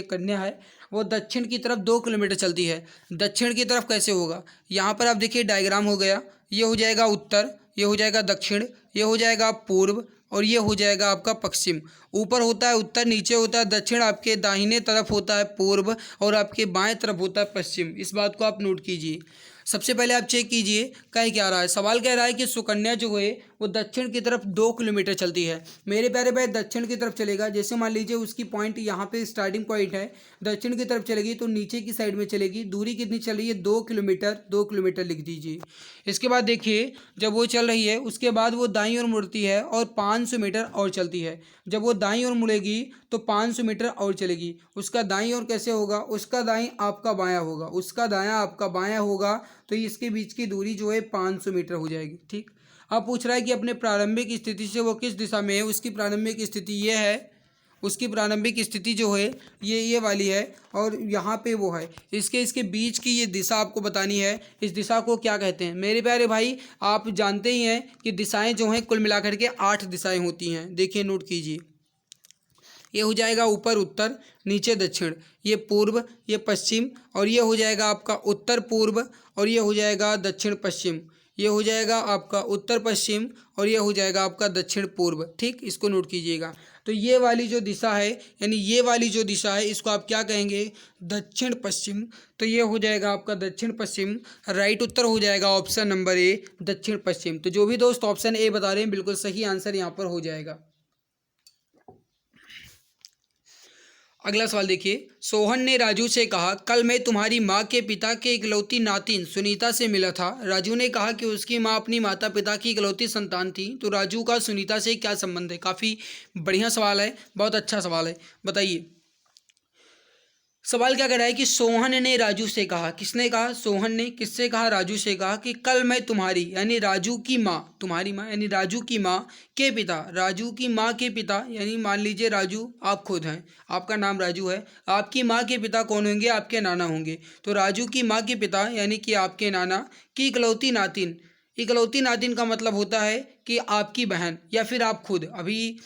कन्या है, वो दक्षिण की तरफ 2 किलोमीटर चलती है। दक्षिण की तरफ कैसे होगा, यहाँ पर आप देखिए डायग्राम हो गया, ये हो जाएगा उत्तर, ये हो जाएगा दक्षिण, ये हो जाएगा पूर्व और ये हो जाएगा आपका पश्चिम। ऊपर होता है उत्तर, नीचे होता है दक्षिण, आपके दाहिने तरफ होता है पूर्व और आपके बाएं तरफ होता है पश्चिम। इस बात को आप नोट कीजिए। सबसे पहले आप चेक कीजिए कह क्या रहा है। सवाल कह रहा है कि सुकन्या जो है वो दक्षिण की तरफ 2 किलोमीटर चलती है। मेरे प्यारे भाई दक्षिण की तरफ चलेगा, जैसे मान लीजिए उसकी पॉइंट यहाँ पे स्टार्टिंग पॉइंट है, दक्षिण की तरफ चलेगी तो नीचे की साइड में चलेगी। दूरी कितनी चल रही है, 2 किलोमीटर, 2 किलोमीटर लिख दीजिए। इसके बाद देखिए जब वो चल रही है उसके बाद वो दाईं ओर मुड़ती है और 500 मीटर और चलती है। जब वो दाईं ओर मुड़ेगी तो 500 मीटर और चलेगी। उसका दाईं ओर कैसे होगा, उसका दाईं आपका बायां होगा, उसका दायां आपका बायां होगा, तो इसके बीच की दूरी जो है 500 मीटर हो जाएगी। ठीक, अब पूछ रहा है कि अपने प्रारंभिक स्थिति से वो किस दिशा में है। उसकी प्रारंभिक स्थिति ये है, उसकी प्रारंभिक स्थिति जो है ये वाली है और यहाँ पे वो है। इसके बीच की ये दिशा आपको बतानी है। इस दिशा को क्या कहते हैं मेरे प्यारे भाई, आप जानते ही हैं कि दिशाएं जो हैं कुल मिलाकर के 8 दिशाएं होती हैं। देखिए नोट कीजिए, ये हो जाएगा ऊपर उत्तर, नीचे दक्षिण, ये पूर्व, ये पश्चिम और ये हो जाएगा आपका उत्तर पूर्व और ये हो जाएगा दक्षिण पश्चिम, ये हो जाएगा आपका उत्तर पश्चिम और ये हो जाएगा आपका दक्षिण पूर्व। ठीक, इसको नोट कीजिएगा। तो ये वाली जो दिशा है, यानी ये वाली जो दिशा है, इसको आप क्या कहेंगे, दक्षिण पश्चिम। तो ये हो जाएगा आपका दक्षिण पश्चिम। राइट उत्तर हो जाएगा ऑप्शन नंबर ए, दक्षिण पश्चिम। तो जो भी दोस्त ऑप्शन ए बता रहे हैं बिल्कुल सही आंसर यहाँ पर हो जाएगा। अगला सवाल देखिए, सोहन ने राजू से कहा कल मैं तुम्हारी माँ के पिता के इकलौती नातिन सुनीता से मिला था। राजू ने कहा कि उसकी माँ अपनी माता पिता की इकलौती संतान थी। तो राजू का सुनीता से क्या संबंध है। काफ़ी बढ़िया सवाल है, बहुत अच्छा सवाल है, बताइए। सवाल क्या कर रहा है कि सोहन ने राजू से कहा, किसने कहा, सोहन ने किससे कहा, राजू से कहा कि कल मैं तुम्हारी यानी राजू की माँ, तुम्हारी माँ यानी राजू की माँ के पिता, राजू की माँ के पिता यानी मान लीजिए राजू आप खुद हैं, आपका नाम राजू है, आपकी माँ के पिता कौन होंगे, आपके नाना होंगे। तो राजू की माँ के पिता यानी कि आपके नाना की इकलौती नातिन, इकलौती नातिन का मतलब होता है कि आपकी बहन या फिर आप खुद, अभी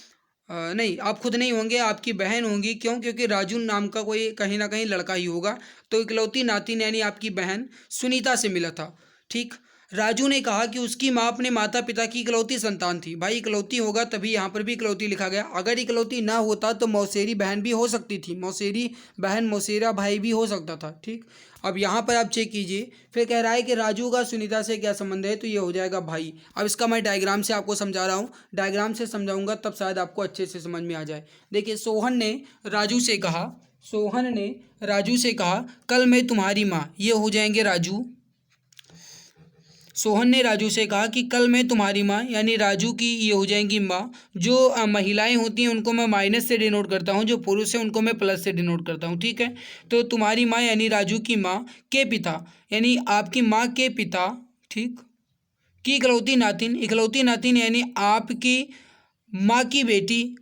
नहीं आप खुद नहीं होंगे, आपकी बहन होंगी। क्यों, क्योंकि राजू नाम का कोई कहीं ना कहीं लड़का ही होगा। तो इकलौती नातिन यानी आपकी बहन सुनीता से मिला था। ठीक, राजू ने कहा कि उसकी माँ अपने माता पिता की इकलौती संतान थी। भाई इकलौती होगा तभी यहाँ पर भी इकलौती लिखा गया। अगर इकलौती ना होता तो मौसेरी बहन भी हो सकती थी, मौसेरी बहन मौसेरा भाई भी हो सकता था। ठीक, अब यहाँ पर आप चेक कीजिए। फिर कह रहा है कि राजू का सुनीता से क्या संबंध है, तो ये हो जाएगा भाई। अब इसका मैं डायग्राम से आपको समझा रहा हूँ, डायग्राम से समझाऊंगा तब शायद आपको अच्छे से समझ में आ जाए। देखिए, सोहन ने राजू से कहा, सोहन ने राजू से कहा कल मैं तुम्हारी माँ, ये हो जाएंगे राजू। सोहन ने राजू से कहा कि कल मैं तुम्हारी माँ, यानी राजू की ये हो जाएंगी माँ। जो महिलाएं होती हैं उनको मैं माइनस से डिनोट करता हूँ, जो पुरुष है उनको मैं प्लस से डिनोट करता हूँ। ठीक है, तो तुम्हारी माँ यानी राजू की माँ के पिता, यानी आपकी माँ के पिता, ठीक, की इकलौती नातिन, इकलौती नातिन यानी आपकी माँ की बेटी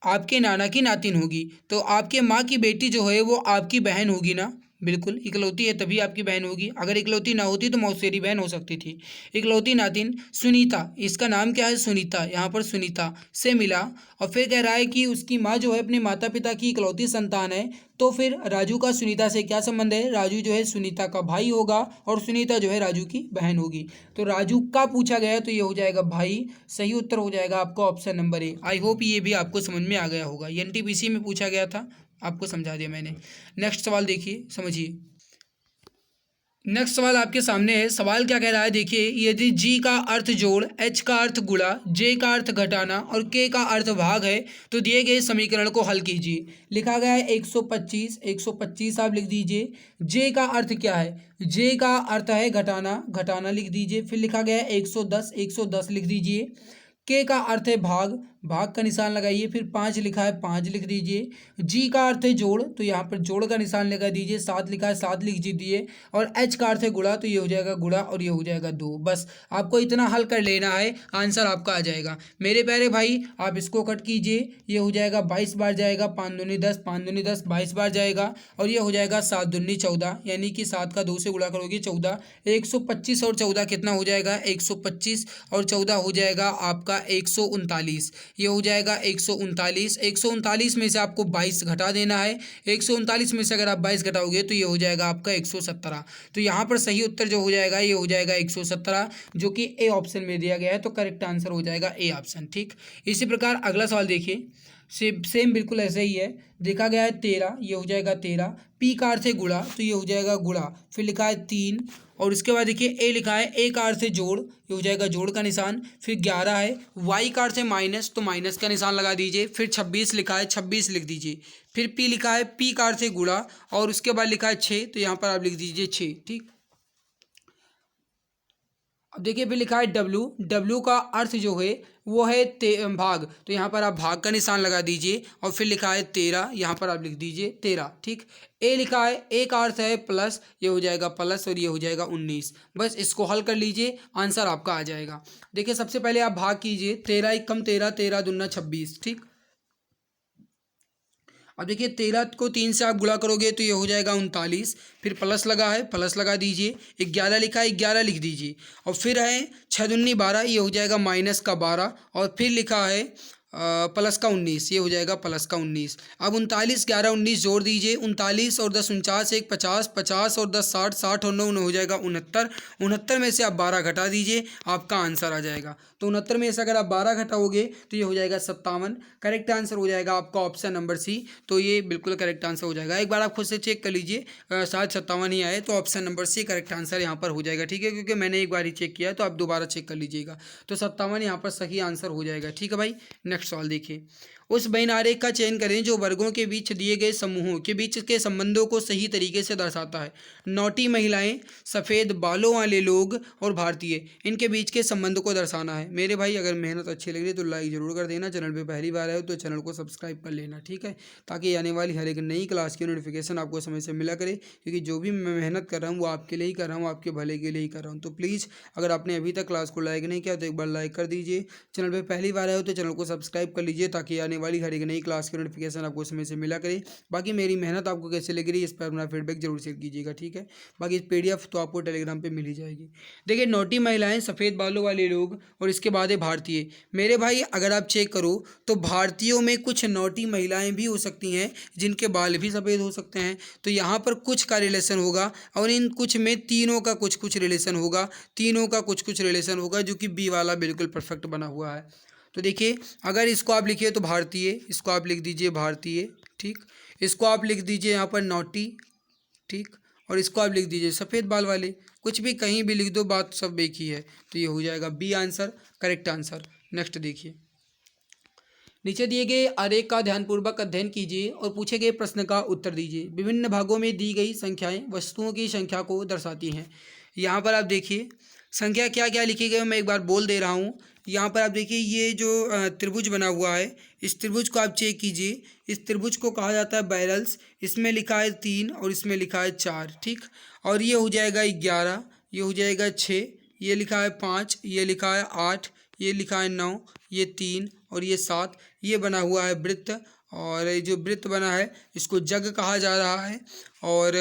आपके नाना की नातिन होगी। तो आपके माँ की बेटी जो है वो आपकी बहन होगी ना, बिल्कुल, इकलौती है तभी आपकी बहन होगी। अगर इकलौती ना होती तो मौसेरी बहन हो सकती थी। इकलौती नातिन सुनीता, इसका नाम क्या है, सुनीता, यहाँ पर सुनीता से मिला। और फिर कह रहा है कि उसकी माँ जो है अपने माता पिता की इकलौती संतान है। तो फिर राजू का सुनीता से क्या संबंध है, राजू जो है सुनीता का भाई होगा और सुनीता जो है राजू की बहन होगी। तो राजू का पूछा गया तो ये हो जाएगा भाई। सही उत्तर हो जाएगा आपका option number A. I hope ये भी आपको समझ में आ गया होगा, एनटीपीसी में पूछा गया था, आपको समझा दिया मैंने। नेक्स्ट सवाल देखिए, समझिए। नेक्स्ट सवाल आपके सामने है। सवाल क्या कह रहा है, देखिए, यदि जी का अर्थ जोड़, एच का अर्थ गुणा, जे का अर्थ घटाना और के का अर्थ भाग है तो दिए गए समीकरण को हल कीजिए। लिखा गया है 125, 125 आप लिख दीजिए। जे का अर्थ क्या है, जे का अर्थ है घटाना, घटाना लिख दीजिए। फिर लिखा गया है 110, 110 लिख दीजिए। के का अर्थ है भाग, भाग का निशान लगाइए। फिर 5 लिखा है, 5 लिख दीजिए। जी का अर्थ है जोड़, तो यहाँ पर जोड़ का निशान लगा दीजिए। 7 लिखा है, 7 लिख दीजिए। और एच का अर्थ है गुणा, तो ये हो जाएगा गुणा और ये हो जाएगा 2। बस आपको इतना हल कर लेना है, आंसर आपका आ जाएगा। मेरे प्यारे भाई, आप इसको कट कीजिए, ये हो जाएगा 22 बार जाएगा, 5 दूनी 10, 5 दूनी 10, 22 बार जाएगा। और ये हो जाएगा 7 दूनी 14, यानी कि 7 का 2 से गुणा करोगे 14। 125 और 14 कितना हो जाएगा, 125 और 14 हो जाएगा आपका 139। ये हो जाएगा 139। 139 में से आपको 22 घटा देना है। 139 में से अगर आप 22 घटाओगे तो ये हो जाएगा आपका 117। तो यहाँ पर सही उत्तर जो हो जाएगा ये हो जाएगा 117, जो कि ए ऑप्शन में दिया गया है। तो करेक्ट आंसर हो जाएगा ए ऑप्शन। ठीक, इसी प्रकार अगला सवाल देखिए, सेम बिल्कुल ऐसा ही है। देखा गया है 13, ये हो जाएगा 13। पी का अर्थ है गुणा, तो ये हो जाएगा गुणा। फिर लिखा है 3 और उसके बाद देखिए ए लिखा है, ए का अर्थ है जोड़, ये हो जाएगा जोड़ का निशान। फिर 11 है, वाई का अर्थ है माइनस, तो माइनस का निशान लगा दीजिए। फिर 26 लिखा है, 26 लिख दीजिए। फिर पी लिखा है, पी का अर्थ है गुणा और उसके बाद लिखा है 6, तो यहाँ पर आप लिख दीजिए 6। ठीक, अब देखिए फिर लिखा है डब्लू, डब्लू का अर्थ जो है वो है भाग, तो यहाँ पर आप भाग का निशान लगा दीजिए। और फिर लिखा है 13, यहाँ पर आप लिख दीजिए 13। ठीक, ए लिखा है, ए का अर्थ है प्लस, ये हो जाएगा प्लस और ये हो जाएगा 19। बस इसको हल कर लीजिए, आंसर आपका आ जाएगा। देखिए सबसे पहले आप भाग कीजिए, 13 एक कम 13, 13 दूना 26। ठीक, अब देखिए 13 को 3 से आप गुणा करोगे तो ये हो जाएगा 39। फिर प्लस लगा है, प्लस लगा दीजिए। 11 लिखा है, 11 लिख दीजिए। और फिर है 6 दूनी 12, ये हो जाएगा माइनस का 12। और फिर लिखा है प्लस का 19, ये हो जाएगा प्लस का 19। अब 39, 11, 19 जोड़ दीजिए। 39 और 10 49, 1 50, 50 और 10 60, 60 और 9 हो जाएगा 69। 69 में से आप 12 घटा दीजिए, आपका आंसर आ जाएगा। तो 69 में से अगर आप 12 घटाओगे तो ये हो जाएगा 57। करेक्ट आंसर हो जाएगा आपका ऑप्शन नंबर सी। तो ये बिल्कुल करेक्ट आंसर हो जाएगा। एक बार आप खुद से चेक कर लीजिए, शायद 57 ही आए, तो option number C correct answer यहाँ पर हो जाएगा। ठीक है, क्योंकि मैंने एक बार ही चेक किया, तो आप दोबारा चेक कर लीजिएगा। तो 57 यहाँ पर सही आंसर हो जाएगा। ठीक है भाई, नेक्स्ट सवाल देखिए। उस बहिन आरेख का चयन करें जो वर्गों के बीच दिए गए समूहों के बीच के संबंधों को सही तरीके से दर्शाता है। नौटी महिलाएं, सफ़ेद बालों वाले लोग और भारतीय, इनके बीच के संबंध को दर्शाना है। मेरे भाई अगर मेहनत अच्छी लग रही है तो लाइक ज़रूर कर देना। चैनल पे पहली बार आए हो तो चैनल को सब्सक्राइब कर लेना, ठीक है, ताकि आने वाली हर एक नई क्लास की नोटिफिकेशन आपको समय से मिला करे। क्योंकि जो भी मैं मेहनत कर रहा हूँ वो आपके लिए ही कर रहा हूँ, आपके भले के लिए ही कर रहा हूँ। तो प्लीज़ अगर आपने अभी तक क्लास को लाइक नहीं किया तो एक बार लाइक कर दीजिए। चैनल पर पहली बार आए हो तो चैनल को सब्सक्राइब सब्सक्राइब कर लीजिए ताकि आने वाली हर एक नई क्लास की नोटिफिकेशन आपको समय से मिला करे। बाकी मेरी मेहनत आपको कैसे लग रही है इस पर अपना फीडबैक जरूर शेयर कीजिएगा, ठीक है। बाकी PDF तो आपको टेलीग्राम पे मिल ही जाएगी। देखिए, नोटी महिलाएं, सफ़ेद बालों वाले लोग और इसके बाद है भारतीय। मेरे भाई अगर आप चेक करो तो भारतीयों में कुछ नोटी महिलाएं भी हो सकती हैं जिनके बाल भी सफ़ेद हो सकते हैं। तो यहाँ पर कुछ का रिलेशन होगा और इन कुछ में तीनों का कुछ कुछ रिलेशन होगा, तीनों का कुछ कुछ रिलेशन होगा, जो कि बी वाला बिल्कुल परफेक्ट बना हुआ है। तो देखिए, अगर इसको आप लिखिए तो भारतीय, इसको आप लिख दीजिए भारतीय, ठीक। इसको आप लिख दीजिए यहाँ पर नोटी, ठीक। और इसको आप लिख दीजिए सफ़ेद बाल वाले, कुछ भी कहीं भी लिख दो, बात सब एक ही है। तो ये हो जाएगा B answer, correct answer. Next देखिए, नीचे दिए गए आरेख का ध्यानपूर्वक अध्ययन कीजिए और पूछे गए प्रश्न का उत्तर दीजिए। विभिन्न भागों में दी गई संख्याएं वस्तुओं की संख्या को दर्शाती हैं। यहाँ पर आप देखिए संख्या क्या क्या लिखी गई, मैं एक बार बोल दे रहा हूँ। यहाँ पर आप देखिए ये जो त्रिभुज बना हुआ है, इस त्रिभुज को आप चेक कीजिए। इस त्रिभुज को कहा जाता है बैरल्स। इसमें लिखा है 3 और इसमें लिखा है 4, ठीक। और ये हो जाएगा 11, ये हो जाएगा 6, ये लिखा है 5, ये लिखा है 8, ये लिखा है 9, ये 3 और ये 7। ये बना हुआ है वृत्त, और ये जो वृत्त बना है इसको जग कहा जा रहा है। और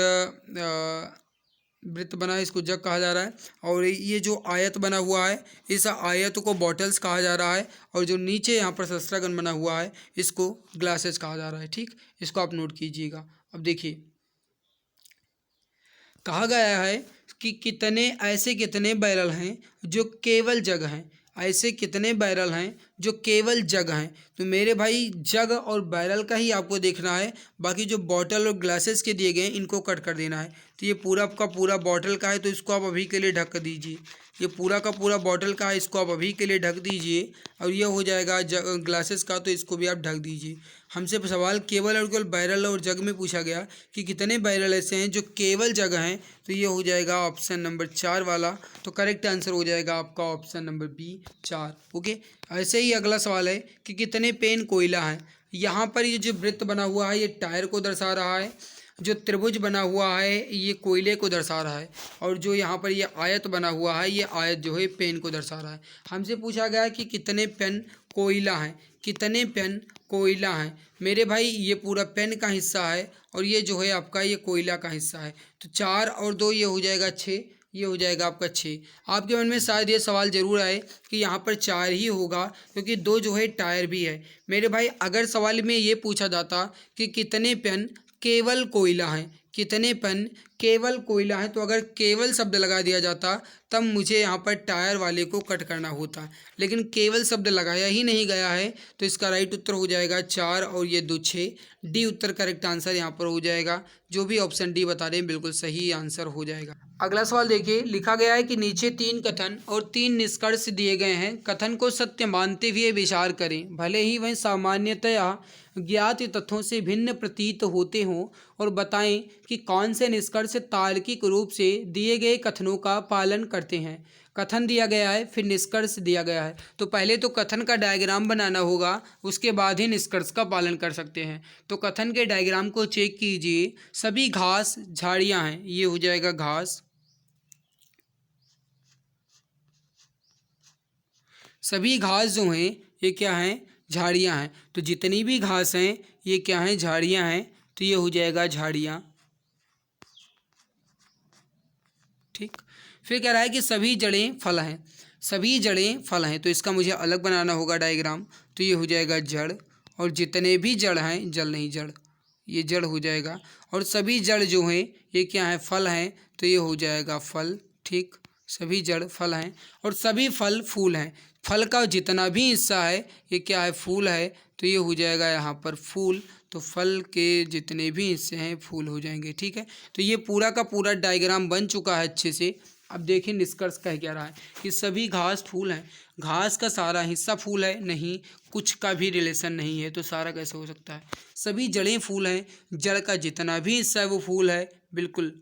वृत्त बना है इसको जग कहा जा रहा है। और ये जो आयत बना हुआ है इस आयत को बॉटल्स कहा जा रहा है। और जो नीचे यहाँ पर शस्त्रागन बना हुआ है इसको ग्लासेस कहा जा रहा है, ठीक। इसको आप नोट कीजिएगा। अब देखिए, कहा गया है कि कितने बैरल हैं जो केवल जग हैं। ऐसे कितने बैरल हैं जो केवल जग हैं। तो मेरे भाई जग और बैरल का ही आपको देखना है, बाकी जो बॉटल और ग्लासेस के दिए गए हैं इनको कट कर देना है। तो ये पूरा का पूरा बॉटल का है, तो इसको आप अभी के लिए ढक दीजिए। ये पूरा का पूरा बॉटल का है, इसको आप अभी के लिए ढक दीजिए। और ये हो जाएगा ग्लासेस का, तो इसको भी आप ढक दीजिए। हमसे सवाल केवल और केवल बैरल और जग में पूछा गया कि कितने बैरल ऐसे हैं जो केवल जग हैं। तो ये हो जाएगा ऑप्शन नंबर 4 वाला। तो करेक्ट आंसर हो जाएगा आपका ऑप्शन नंबर बी 4। ओके, ऐसे ही अगला सवाल है कि कितने पेन कोयला हैं। यहाँ पर ये जो वृत्त बना हुआ है ये टायर को दर्शा रहा है, जो त्रिभुज बना हुआ है ये कोयले को दर्शा रहा है, और जो यहाँ पर ये आयत बना हुआ है ये आयत जो है पेन को दर्शा रहा है। हमसे पूछा गया है कि कितने पेन कोयला हैं, कितने पेन कोयला हैं। मेरे भाई ये पूरा पेन का हिस्सा है और ये जो है आपका ये कोयला का हिस्सा है। तो 4 और 2 ये हो जाएगा 6, ये हो जाएगा आपका 6। आपके मन में शायद ये सवाल जरूर आए कि यहाँ पर 4 ही होगा क्योंकि 2 जो है टायर भी है। मेरे भाई अगर सवाल में ये पूछा जाता कि कितने पेन केवल कोयला हैं, कितने पेन केवल कोयला है, तो अगर केवल शब्द लगा दिया जाता तब मुझे यहाँ पर टायर वाले को कट करना होता, लेकिन केवल शब्द लगाया ही नहीं गया है। तो इसका राइट उत्तर हो जाएगा 4 और ये 2 6। डी उत्तर करेक्ट आंसर यहाँ पर हो जाएगा। जो भी ऑप्शन डी बता रहे हैं बिल्कुल सही आंसर हो जाएगा। अगला सवाल देखिए, लिखा गया है कि नीचे 3 कथन और 3 निष्कर्ष दिए गए हैं। कथन को सत्य मानते हुए विचार करें, भले ही वह सामान्यतया ज्ञात तथ्यों से भिन्न प्रतीत होते हों, और बताएं कि कौन से निष्कर्ष तार्किक रूप से दिए गए कथनों का पालन करते हैं। कथन दिया गया है, फिर निष्कर्ष दिया गया है, तो पहले तो कथन का डायग्राम बनाना होगा, उसके बाद ही निष्कर्ष का पालन कर सकते हैं। तो कथन के डायग्राम को चेक कीजिए। सभी घास झाड़ियाँ हैं, ये हो जाएगा घास। सभी घास जो हैं ये क्या हैं, झाड़ियाँ हैं। तो जितनी भी घास हैं ये क्या हैं, झाड़ियाँ हैं। तो ये हो जाएगा झाड़ियाँ, ठीक। फिर कह रहा है कि सभी जड़ें फल हैं, सभी जड़ें फल हैं, तो इसका मुझे अलग बनाना होगा डायग्राम। तो ये हो जाएगा जड़, और जितने भी जड़ हैं, जल नहीं जड़, ये जड़ हो जाएगा। और सभी जड़ जो हैं ये क्या है, फल हैं, तो ये हो जाएगा फल, ठीक। सभी जड़ फल हैं और सभी फल फूल हैं। फल का जितना भी हिस्सा है ये क्या है, फूल है। तो ये हो जाएगा यहाँ पर फूल। तो फल के जितने भी हिस्से हैं फूल हो जाएंगे, ठीक है। तो ये पूरा का पूरा डायग्राम बन चुका है अच्छे से। अब देखिए निष्कर्ष कह क्या रहा है कि सभी घास फूल हैं। घास का सारा हिस्सा फूल है नहीं, कुछ का भी रिलेशन नहीं है, तो सारा कैसे हो सकता है। सभी जड़ें फूल हैं, जड़ का जितना भी हिस्सा है वो फूल है, बिल्कुल।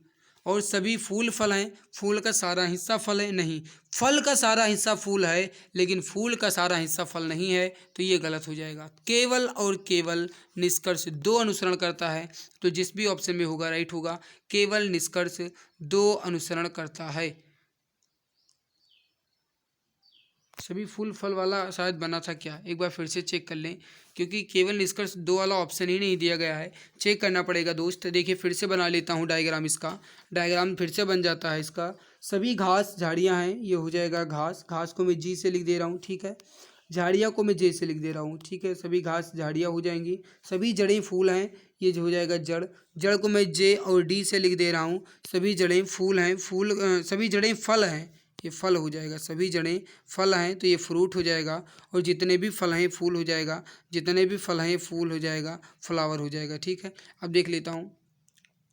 और सभी फूल फल हैं, फूल का सारा हिस्सा फल है नहीं, फल का सारा हिस्सा फूल है लेकिन फूल का सारा हिस्सा फल नहीं है, तो ये गलत हो जाएगा। केवल और केवल निष्कर्ष 2 अनुसरण करता है, तो जिस भी ऑप्शन में होगा राइट होगा। केवल निष्कर्ष 2 अनुसरण करता है। सभी फूल फल वाला शायद बना था क्या, एक बार फिर से चेक कर लें, क्योंकि केवल निष्कर्ष 2 वाला ऑप्शन ही नहीं दिया गया है, चेक करना पड़ेगा दोस्त। देखिए फिर से बना लेता हूँ डायग्राम, इसका डायग्राम फिर से बन जाता है इसका। सभी घास झाड़ियाँ हैं, ये हो जाएगा घास, घास को मैं जी से लिख दे रहा हूँ, ठीक है। झाड़ियाँ को मैं जे से लिख दे रहा हूँ, ठीक है। सभी घास झाड़ियाँ हो जाएंगी। सभी जड़ें फूल हैं, ये जो हो जाएगा जड़, जड़ को मैं जे और डी से लिख दे रहा हूँ। सभी जड़ें फूल हैं, सभी जड़ें फल हैं, ये फल हो जाएगा। सभी जड़ें फल हैं तो ये फ्रूट हो जाएगा। और जितने भी फल हैं फूल हो जाएगा, जितने भी फल हैं फूल हो जाएगा, फ्लावर हो जाएगा, ठीक है। अब देख लेता हूँ,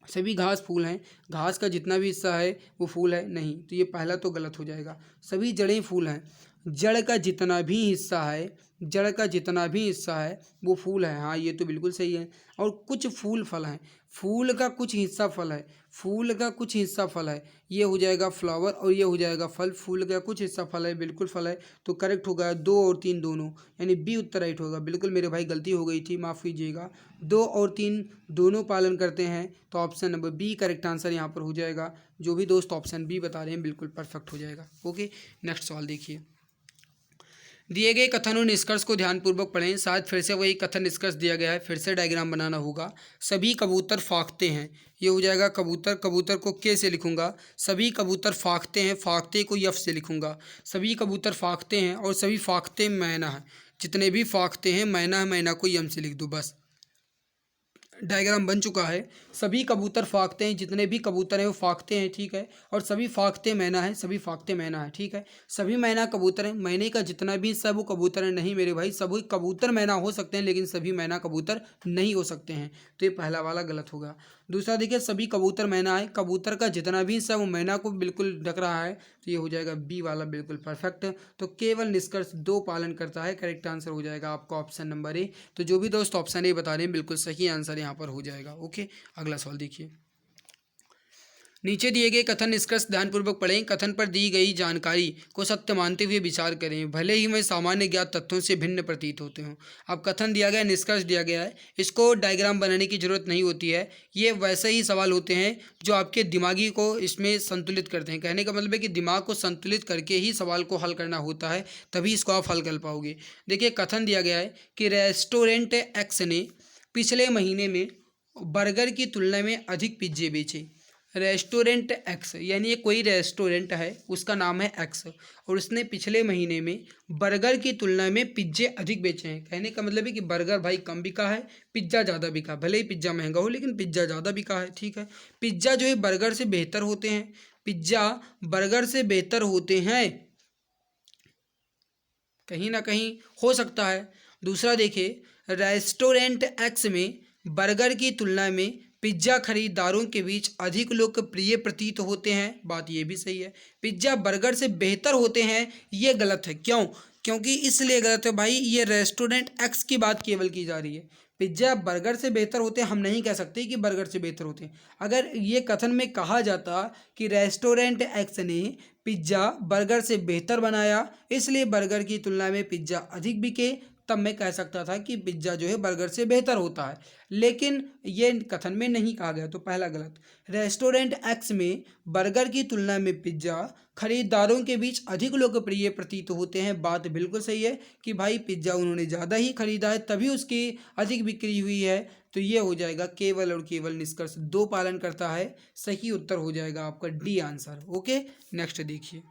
सभी घास फूल हैं, घास का जितना भी हिस्सा है वो फूल है नहीं, तो ये पहला तो गलत हो जाएगा। सभी जड़ें फूल हैं, जड़ का जितना भी हिस्सा है, जड़ का जितना भी हिस्सा है वो फूल है, हाँ ये तो बिल्कुल सही है। और कुछ फूल फल हैं, फूल का कुछ हिस्सा फल है, फूल का कुछ हिस्सा फल है, ये हो जाएगा फ्लावर और ये हो जाएगा फल। फूल का कुछ हिस्सा फल है, बिल्कुल फल है, तो करेक्ट होगा 2 और 3 दोनों, यानी बी उत्तर राइट होगा। बिल्कुल मेरे भाई गलती हो गई थी, माफ़ कीजिएगा। 2 और 3 दोनों पालन करते हैं, तो option number B correct answer यहाँ पर हो जाएगा। जो भी दोस्त ऑप्शन बी बता रहे हैं बिल्कुल परफेक्ट हो जाएगा। ओके, नेक्स्ट सवाल देखिए। दिए गए कथन और निष्कर्ष को ध्यानपूर्वक पढ़ें। शायद फिर से वही कथन निष्कर्ष दिया गया है, फिर से डायग्राम बनाना होगा। सभी कबूतर फाँकते हैं, ये हो जाएगा कबूतर, कबूतर को के से लिखूंगा। सभी कबूतर फाँकते हैं, फाँकते को यफ से लिखूंगा। सभी कबूतर फाँकते हैं और सभी फाँकते मैना है, जितने भी फाँकते हैं मैना है, मैना को यम से लिख दो, बस डायग्राम बन चुका है। सभी कबूतर फाँकते हैं, जितने भी कबूतर हैं वो फाँकते हैं, ठीक है। और सभी फाँकते मैना है, सभी फाँकते मैना है, ठीक है। सभी मैना कबूतर हैं, मैने का जितना भी सब वो कबूतर है नहीं मेरे भाई, सभी कबूतर मैना हो सकते हैं लेकिन सभी मैना कबूतर नहीं हो सकते हैं, तो ये पहला वाला गलत होगा। दूसरा देखिए, सभी कबूतर मैना है, कबूतर का जितना भी सब वो मैना को बिल्कुल ढक रहा है, तो ये हो जाएगा बी वाला बिल्कुल परफेक्ट। तो केवल निष्कर्ष 2 पालन करता है, करेक्ट आंसर हो जाएगा आपका ऑप्शन नंबर ए। तो जो भी दोस्त ऑप्शन ए बता रहे हैं बिल्कुल सही आंसर यहाँ पर हो जाएगा। ओके, अगला सवाल देखिए। नीचे दिए गए कथन निष्कर्ष ध्यानपूर्वक पढ़ें। कथन पर दी गई जानकारी को सत्य मानते हुए विचार करें, भले ही वह सामान्य ज्ञात तथ्यों से भिन्न प्रतीत होते हों। अब कथन दिया गया, निष्कर्ष दिया गया है, इसको डायग्राम बनाने की जरूरत नहीं होती है। ये वैसे ही सवाल होते हैं जो आपके दिमागी को इसमें संतुलित करते हैं। कहने का मतलब है कि दिमाग को संतुलित करके ही सवाल को हल करना होता है, तभी इसको आप हल कर पाओगे। देखिए कथन दिया गया है कि रेस्टोरेंट एक्स ने पिछले महीने में बर्गर की तुलना में अधिक पिज्जे बेचे। रेस्टोरेंट एक्स यानी ये कोई रेस्टोरेंट है, उसका नाम है एक्स, और उसने पिछले महीने में बर्गर की तुलना में पिज्जे अधिक बेचे हैं। कहने का मतलब है कि बर्गर भाई कम बिका है, पिज्ज़ा ज़्यादा बिका। भले ही पिज्ज़ा महंगा हो लेकिन पिज्ज़ा ज़्यादा बिका है, ठीक है। पिज्ज़ा जो है बर्गर से बेहतर होते हैं, पिज्ज़ा बर्गर से बेहतर होते हैं, कहीं ना कहीं हो सकता है। दूसरा देखिए, रेस्टोरेंट एक्स में बर्गर की तुलना में पिज्ज़ा खरीदारों के बीच अधिक लोकप्रिय प्रतीत होते हैं, बात ये भी सही है। पिज्ज़ा बर्गर से बेहतर होते हैं, ये गलत है। क्यों? क्योंकि इसलिए गलत है भाई, ये रेस्टोरेंट एक्स की बात केवल की जा रही है। पिज्ज़ा बर्गर से बेहतर होते हैं हम नहीं कह सकते कि बर्गर से बेहतर होते हैं। अगर ये कथन में कहा जाता कि रेस्टोरेंट एक्स ने पिज्ज़ा बर्गर से बेहतर बनाया इसलिए बर्गर की तुलना में पिज्ज़ा अधिक बिके, तब मैं कह सकता था कि पिज्ज़ा जो है बर्गर से बेहतर होता है, लेकिन ये कथन में नहीं कहा गया, तो पहला गलत। रेस्टोरेंट एक्स में बर्गर की तुलना में पिज्ज़ा खरीदारों के बीच अधिक लोकप्रिय प्रतीत होते हैं, बात बिल्कुल सही है कि भाई पिज्ज़ा उन्होंने ज़्यादा ही खरीदा है तभी उसकी अधिक बिक्री हुई है, तो ये हो जाएगा केवल और केवल निष्कर्ष 2 पालन करता है, सही उत्तर हो जाएगा आपका डी आंसर। ओके, नेक्स्ट देखिए।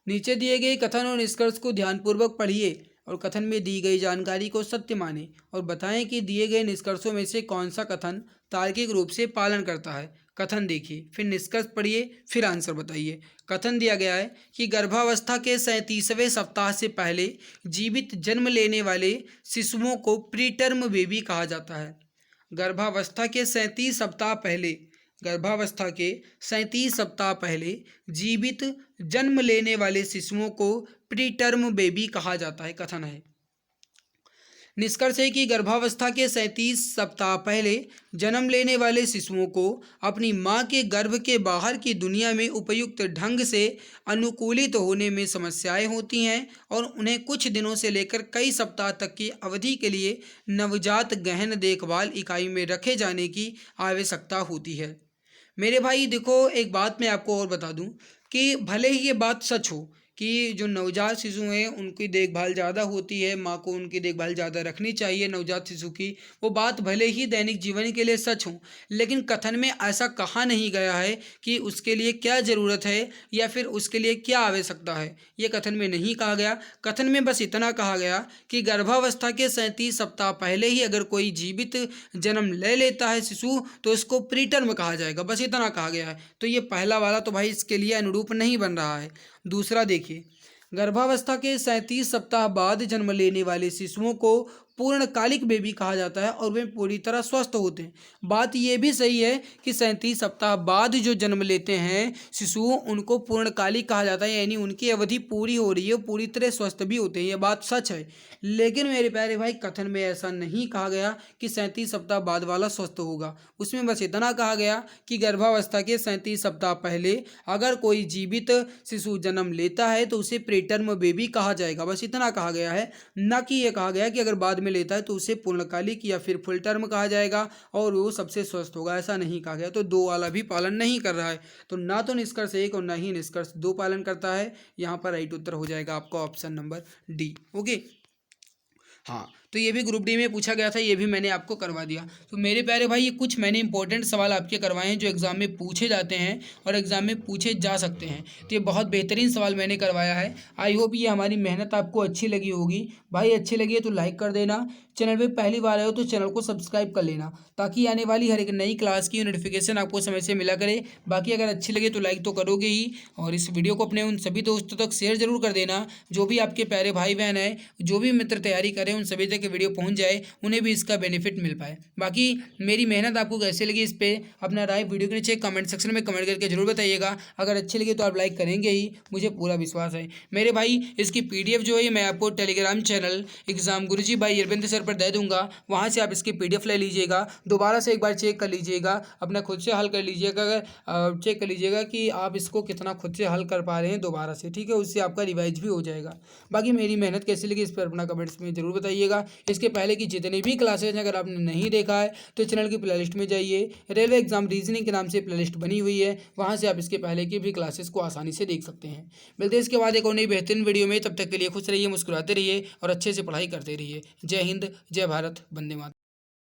नीचे दिए गए कथन और निष्कर्ष को ध्यानपूर्वक पढ़िए और कथन में दी गई जानकारी को सत्य माने और बताएं कि दिए गए निष्कर्षों में से कौन सा कथन तार्किक रूप से पालन करता है। कथन देखिए, फिर निष्कर्ष पढ़िए, फिर आंसर बताइए। कथन दिया गया है कि गर्भावस्था के 37वें सप्ताह से पहले जीवित जन्म लेने वाले शिशुओं को प्रीटर्म बेबी कहा जाता है। गर्भावस्था के 37 सप्ताह पहले जीवित जन्म लेने वाले शिशुओं को प्रीटर्म बेबी कहा जाता है, कथन है। निष्कर्ष है कि गर्भावस्था के 37 सप्ताह पहले जन्म लेने वाले शिशुओं को अपनी मां के गर्भ के बाहर की दुनिया में उपयुक्त ढंग से अनुकूलित होने में समस्याएं होती हैं और उन्हें कुछ दिनों से लेकर कई सप्ताह तक की अवधि के लिए नवजात गहन देखभाल इकाई में रखे जाने की आवश्यकता होती है। मेरे भाई देखो, एक बात मैं आपको और बता दूं कि भले ही ये बात सच हो कि जो नवजात शिशु हैं उनकी देखभाल ज़्यादा होती है, माँ को उनकी देखभाल ज़्यादा रखनी चाहिए नवजात शिशु की। वो बात भले ही दैनिक जीवन के लिए सच हो, लेकिन कथन में ऐसा कहा नहीं गया है कि उसके लिए क्या ज़रूरत है या फिर उसके लिए क्या आवश्यकता है। ये कथन में नहीं कहा गया। कथन में बस इतना कहा गया कि गर्भावस्था के 37 सप्ताह पहले ही अगर कोई जीवित जन्म ले लेता है शिशु तो इसको प्रीटर्म कहा जाएगा, बस इतना कहा गया है। तो ये पहला वाला तो भाई इसके लिए अनुरूप नहीं बन रहा है। दूसरा देखिए, गर्भावस्था के 37 सप्ताह बाद जन्म लेने वाले शिशुओं को पूर्णकालिक बेबी कहा जाता है और वे पूरी तरह स्वस्थ होते हैं। बात यह भी सही है कि 37 सप्ताह बाद जो जन्म लेते हैं शिशु उनको पूर्णकालिक कहा जाता है, यानी उनकी अवधि पूरी हो रही है, पूरी तरह स्वस्थ भी होते हैं। ये बात सच है। लेकिन मेरे प्यारे भाई कथन में ऐसा नहीं कहा गया कि 37 सप्ताह बाद वाला स्वस्थ होगा। उसमें बस इतना कहा गया कि गर्भावस्था के 37 सप्ताह पहले अगर कोई जीवित शिशु जन्म लेता है तो उसे प्रीटर्म बेबी कहा जाएगा, बस इतना कहा गया है। न कि यह कहा गया कि अगर बाद में लेता है तो उसे पूर्णकालिक या फिर फुल टर्म कहा जाएगा और वो सबसे स्वस्थ होगा, ऐसा नहीं कहा गया। तो दो वाला भी पालन नहीं कर रहा है। तो ना तो निष्कर्ष 1 और ना ही निष्कर्ष 2 पालन करता है। यहाँ पर राइट उत्तर हो जाएगा आपका ऑप्शन नंबर डी। ओके, हाँ, तो ये भी ग्रुप डी में पूछा गया था, ये भी मैंने आपको करवा दिया। तो मेरे प्यारे भाई ये कुछ मैंने इंपॉर्टेंट सवाल आपके करवाए हैं जो एग्ज़ाम में पूछे जाते हैं और एग्ज़ाम में पूछे जा सकते हैं। तो ये बहुत बेहतरीन सवाल मैंने करवाया है। आई होप ये हमारी मेहनत आपको अच्छी लगी होगी। भाई अच्छी लगी है तो लाइक कर देना, चैनल पे पहली बार आए हो तो चैनल को सब्सक्राइब कर लेना ताकि आने वाली हर एक नई क्लास की नोटिफिकेशन आपको समय से मिला करे। बाकी अगर अच्छी लगे तो लाइक तो करोगे ही, और इस वीडियो को अपने उन सभी दोस्तों तक शेयर जरूर कर देना जो भी आपके प्यारे भाई बहन हैं, जो भी मित्र तैयारी करें, उन सभी तक वीडियो पहुंच जाए, उन्हें भी इसका बेनिफिट मिल पाए। बाकी मेरी मेहनत आपको कैसे लगी इस पर अपना राय वीडियो के नीचे कमेंट सेक्शन में कमेंट करके जरूर बताइएगा। अगर अच्छी लगी तो आप लाइक करेंगे ही, मुझे पूरा विश्वास है। मेरे भाई इसकी PDF जो है मैं आपको टेलीग्राम चैनल एग्जाम गुरुजी भाई अरविंद सर पर दे दूंगा, वहाँ से आप इसकी PDF ले लीजिएगा, दोबारा से एक बार चेक कर लीजिएगा, अपना खुद से हल कर लीजिएगा, अगर चेक कर लीजिएगा कि आप इसको कितना खुद से हल कर पा रहे हैं दोबारा से, ठीक है। उससे आपका रिवाइज भी हो जाएगा। बाकी मेरी मेहनत कैसी लगी इस पर अपना कमेंट्स में जरूर बताइएगा। इसके पहले की जितनी भी क्लासेज हैं अगर आपने नहीं देखा है तो चैनल की प्लेलिस्ट में जाइए, रेलवे एग्जाम रीजनिंग के नाम से प्लेलिस्ट बनी हुई है, वहाँ से आप इसके पहले की भी क्लासेस को आसानी से देख सकते हैं। मिलते हैं इसके बाद एक और नई बेहतरीन वीडियो में, तब तक के लिए खुश रहिए, मुस्कुराते रहिए और अच्छे से पढ़ाई करते रहिए। जय हिंद, जय भारत, वंदे मातरम।